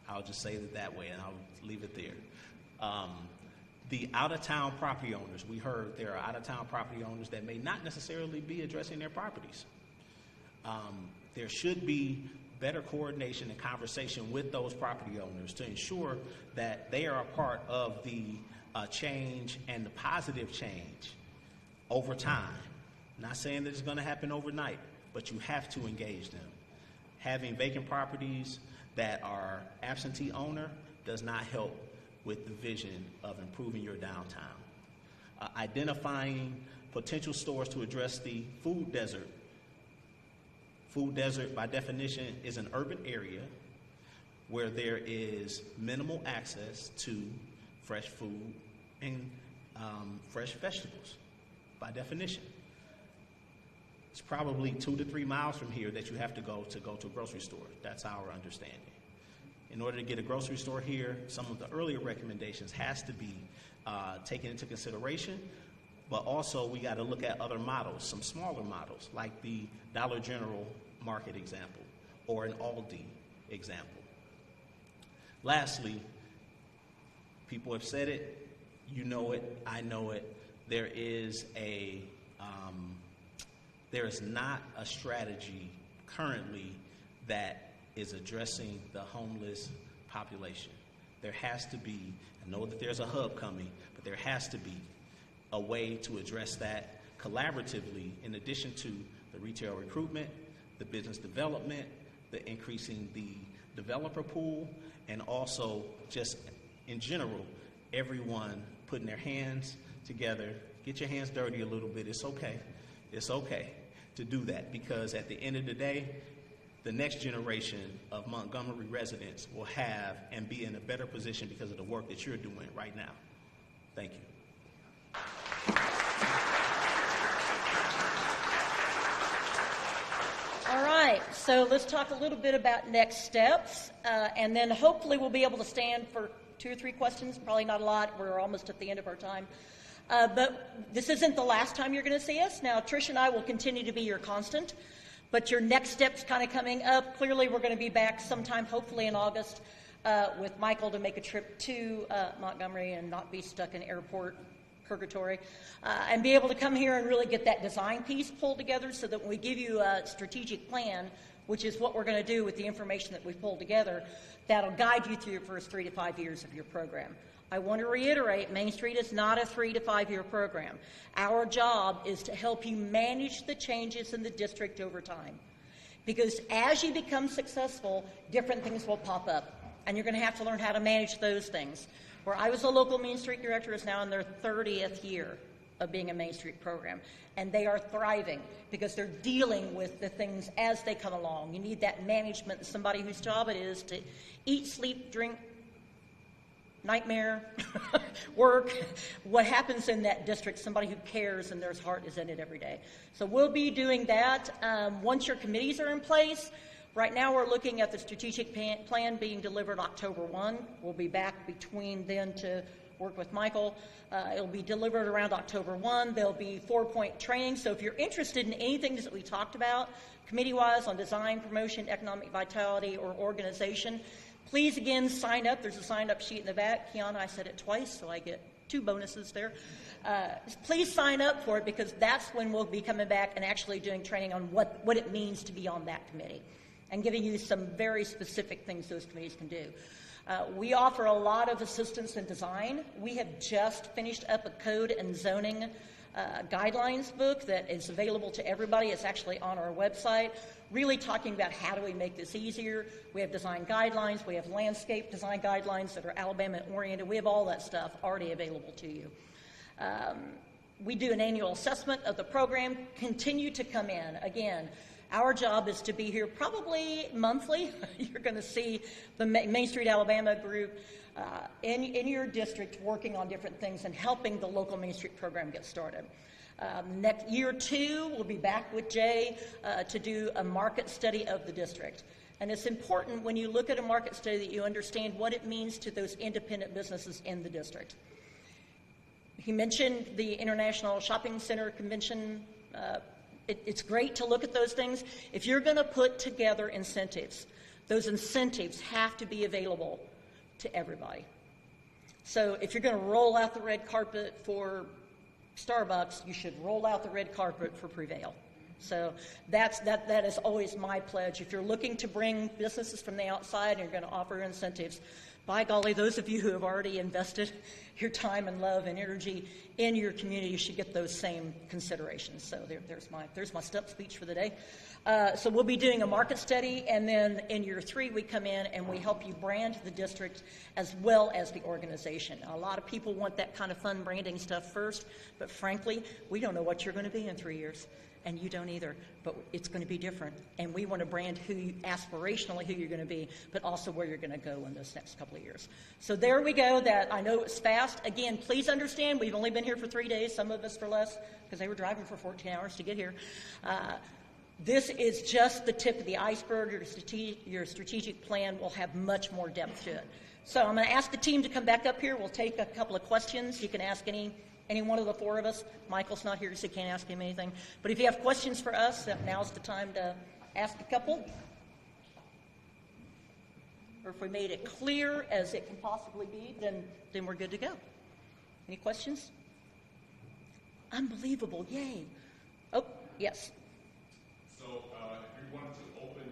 I'll just say it that way, and I'll leave it there. The out-of-town property owners, we heard there are out-of-town property owners that may not necessarily be addressing their properties. There should be better coordination and conversation with those property owners to ensure that they are a part of the change and the positive change over time. Not saying that it's going to happen overnight, but you have to engage them. Having vacant properties that are absentee owner does not help with the vision of improving your downtown. Identifying potential stores to address the food desert. Food desert, by definition, is an urban area where there is minimal access to fresh food and fresh vegetables, by definition. It's probably 2 to 3 miles from here that you have to go to a grocery store. That's our understanding. In order to get a grocery store here, some of the earlier recommendations has to be taken into consideration, but also we got to look at other models, some smaller models, like the Dollar General Market example or an Aldi example. Lastly, people have said it, you know it, I know it, there is not a strategy currently that is addressing the homeless population. There has to be, I know that there's a hub coming, but there has to be a way to address that collaboratively in addition to the retail recruitment, the business development, the increasing the developer pool, and also just in general, everyone putting their hands together. Get your hands dirty a little bit. It's okay. It's okay to do that, because at the end of the day, the next generation of Montgomery residents will have and be in a better position because of the work that you're doing right now. Thank you. All right, so let's talk a little bit about next steps, and then hopefully we'll be able to stand for 2 or 3 questions, probably not a lot. We're almost at the end of our time. But this isn't the last time you're going to see us. Now, Trish and I will continue to be your constant, but your next step's kind of coming up. Clearly, we're going to be back sometime, hopefully in August, with Michael to make a trip to Montgomery and not be stuck in airport purgatory, and be able to come here and really get that design piece pulled together so that when we give you a strategic plan, which is what we're going to do with the information that we've pulled together, that'll guide you through your first 3 to 5 years of your program. I want to reiterate, Main Street is not a 3 to 5 year program. Our job is to help you manage the changes in the district over time. Because as you become successful, different things will pop up, and you're going to have to learn how to manage those things. Where I was a local Main Street director is now in their 30th year of being a Main Street program, and they are thriving because they're dealing with the things as they come along. You need that management, somebody whose job it is to eat, sleep, drink, nightmare, work, what happens in that district, somebody who cares and their heart is in it every day. So we'll be doing that once your committees are in place. Right now we're looking at the strategic plan being delivered October 1. We'll be back between then to work with Michael. It'll be delivered around October 1. There'll be 4-point training. So if you're interested in anything that we talked about, committee-wise on design, promotion, economic vitality, or organization, please, again, sign up. There's a sign-up sheet in the back. Kiana, I said it twice, so I get 2 bonuses there. Please sign up for it, because that's when we'll be coming back and actually doing training on what it means to be on that committee and giving you some very specific things those committees can do. We offer a lot of assistance in design. We have just finished up a code and zoning guidelines book that is available to everybody. It's actually on our website, really talking about how do we make this easier. We have design guidelines. We have landscape design guidelines that are Alabama-oriented. We have all that stuff already available to you. We do an annual assessment of the program. Continue to come in. Again, our job is to be here probably monthly. You're going to see the Main Street Alabama group in your district working on different things and helping the local Main Street program get started. Next year 2, we'll be back with Jay to do a market study of the district. And it's important when you look at a market study that you understand what it means to those independent businesses in the district. He mentioned the International Shopping Center Convention. It's great to look at those things. If you're going to put together incentives, those incentives have to be available to everybody. So if you're going to roll out the red carpet for Starbucks, you should roll out the red carpet for Prevail. So that is always my pledge. If you're looking to bring businesses from the outside and you're going to offer incentives, by golly, those of you who have already invested your time and love and energy in your community, you should get those same considerations. So there's my step speech for the day. So we'll be doing a market study, and then in year 3, we come in and we help you brand the district as well as the organization. Now, a lot of people want that kind of fun branding stuff first, but frankly, we don't know what you're going to be in 3 years. And you don't either, but it's going to be different. And we want to brand aspirationally who you're going to be, but also where you're going to go in those next couple of years. So there we go. That I know it's fast. Again, please understand, we've only been here for 3 days, some of us for less, because they were driving for 14 hours to get here. This is just the tip of the iceberg. Your strategic plan will have much more depth to it. So I'm going to ask the team to come back up here. We'll take a couple of questions. You can ask any one of the four of us. Michael's not here, so you can't ask him anything. But if you have questions for us, now's the time to ask a couple. Or if we made it clear as it can possibly be, then we're good to go. Any questions? Unbelievable. Yay. Oh, yes. So if we wanted to open,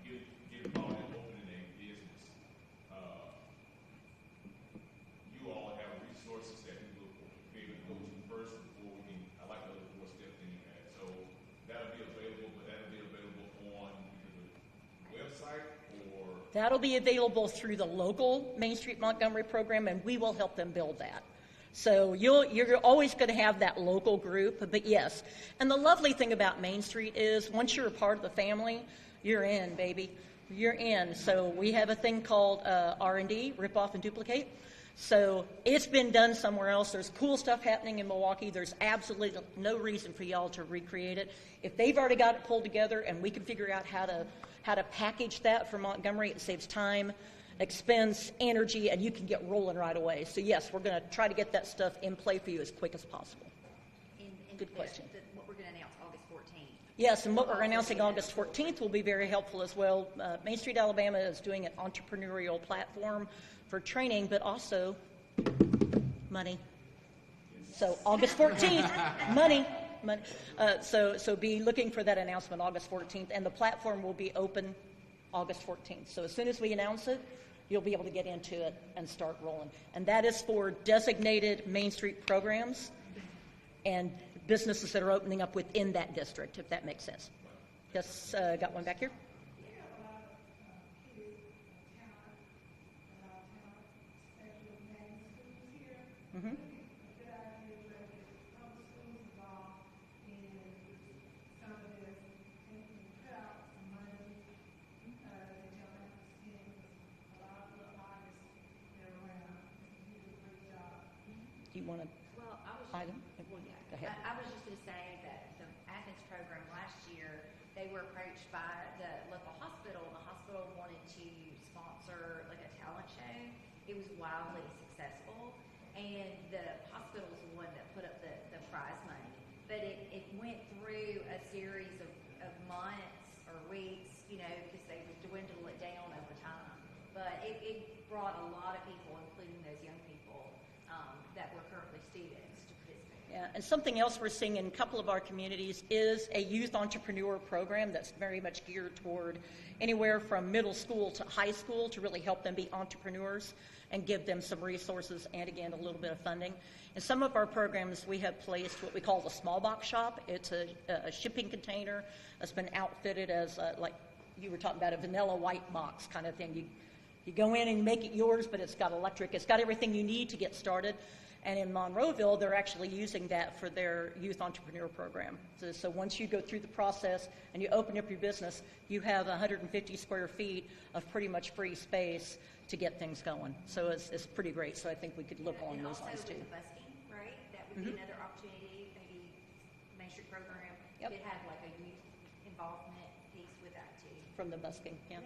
get involved in opening a business, you all have resources that we will be able to go to first before we can, I like the other four steps that you had. So that'll be available, but that'll be available on either the website or? That'll be available through the local Main Street Montgomery program, and we will help them build that. So you're always going to have that local group, but yes. And the lovely thing about Main Street is once you're a part of the family, you're in, baby. You're in. So we have a thing called R&D, rip off and duplicate. So it's been done somewhere else. There's cool stuff happening in Milwaukee. There's absolutely no reason for y'all to recreate it. If they've already got it pulled together and we can figure out how to package that for Montgomery, it saves time, expense, energy, and you can get rolling right away. So yes, we're going to try to get that stuff in play for you as quick as possible. Good question. What we're going to announce August 14th. Yes, and what we're announcing August 14th will be very helpful as well. Main Street Alabama is doing an entrepreneurial platform for training, but also money. So August 14th, money. So be looking for that announcement August 14th, and the platform will be open August 14th. So as soon as we announce it, you'll be able to get into it and start rolling. And that is for designated Main Street programs and businesses that are opening up within that district, if that makes sense. Yes, got one back here. Mm-hmm. Do you want to? Well, I yeah. Go ahead. I was just going to say that the Athens program last year, they were approached by the local hospital. The hospital wanted to sponsor like a talent show. It was wildly successful, and the hospital was the one that put up the prize money. But it went through a series of months or weeks, because they would dwindle it down over time. But it brought a lot of people, including those young people, that were currently students, to participate. Yeah, and something else we're seeing in a couple of our communities is a youth entrepreneur program that's very much geared toward anywhere from middle school to high school to really help them be entrepreneurs and give them some resources and, again, a little bit of funding. In some of our programs, we have placed what we call the small box shop. It's a shipping container that's been outfitted as, like you were talking about, a vanilla white box kind of thing. You go in and you make it yours, but it's got electric. It's got everything you need to get started. And in Monroeville, they're actually using that for their youth entrepreneur program. So once you go through the process and you open up your business, you have 150 square feet of pretty much free space to get things going. So it's pretty great. So I think we could look along those lines too. And also with the busking, right? That would be another opportunity, maybe Main Street program. Yep. Could have like a youth involvement piece with that too. From the busking, yeah.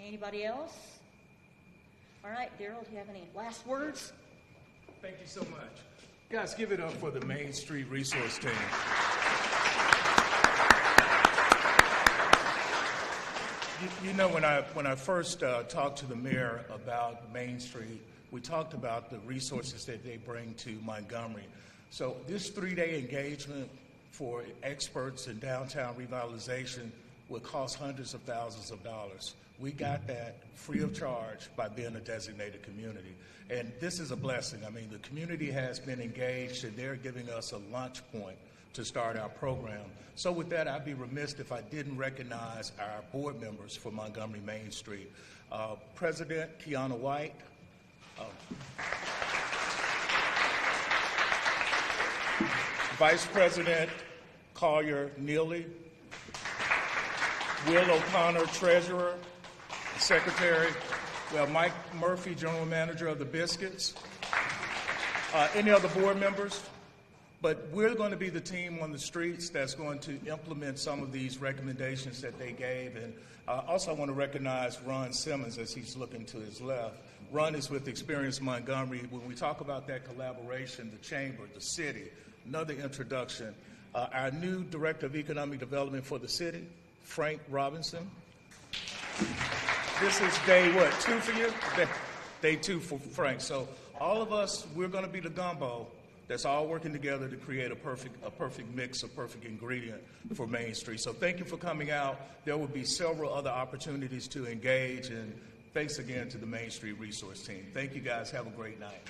Anybody else? All right, Daryl, do you have any last words? Thank you so much. Guys, give it up for the Main Street Resource Team. You know, when I first talked to the mayor about Main Street, we talked about the resources that they bring to Montgomery. So this 3-day engagement for experts in downtown revitalization would cost hundreds of thousands of dollars. We got that free of charge by being a designated community. And this is a blessing. I mean, the community has been engaged, and they're giving us a launch point to start our program. So with that, I'd be remiss if I didn't recognize our board members for Montgomery Main Street. President Kiana White, Vice President Collier Neely, Will O'Connor, Treasurer, Secretary. We have Mike Murphy, General Manager of the Biscuits. Any other board members? But we're going to be the team on the streets that's going to implement some of these recommendations that they gave. And also I want to recognize Ron Simmons as he's looking to his left. Ron is with Experience Montgomery. When we talk about that collaboration, the chamber, the city, another introduction, our new Director of Economic Development for the city, Frank Robinson. This is day, 2 for you? Day 2 for Frank. So all of us, we're going to be the gumbo that's all working together to create a perfect mix, a perfect ingredient for Main Street. So thank you for coming out. There will be several other opportunities to engage, and thanks again to the Main Street Resource Team. Thank you guys. Have a great night.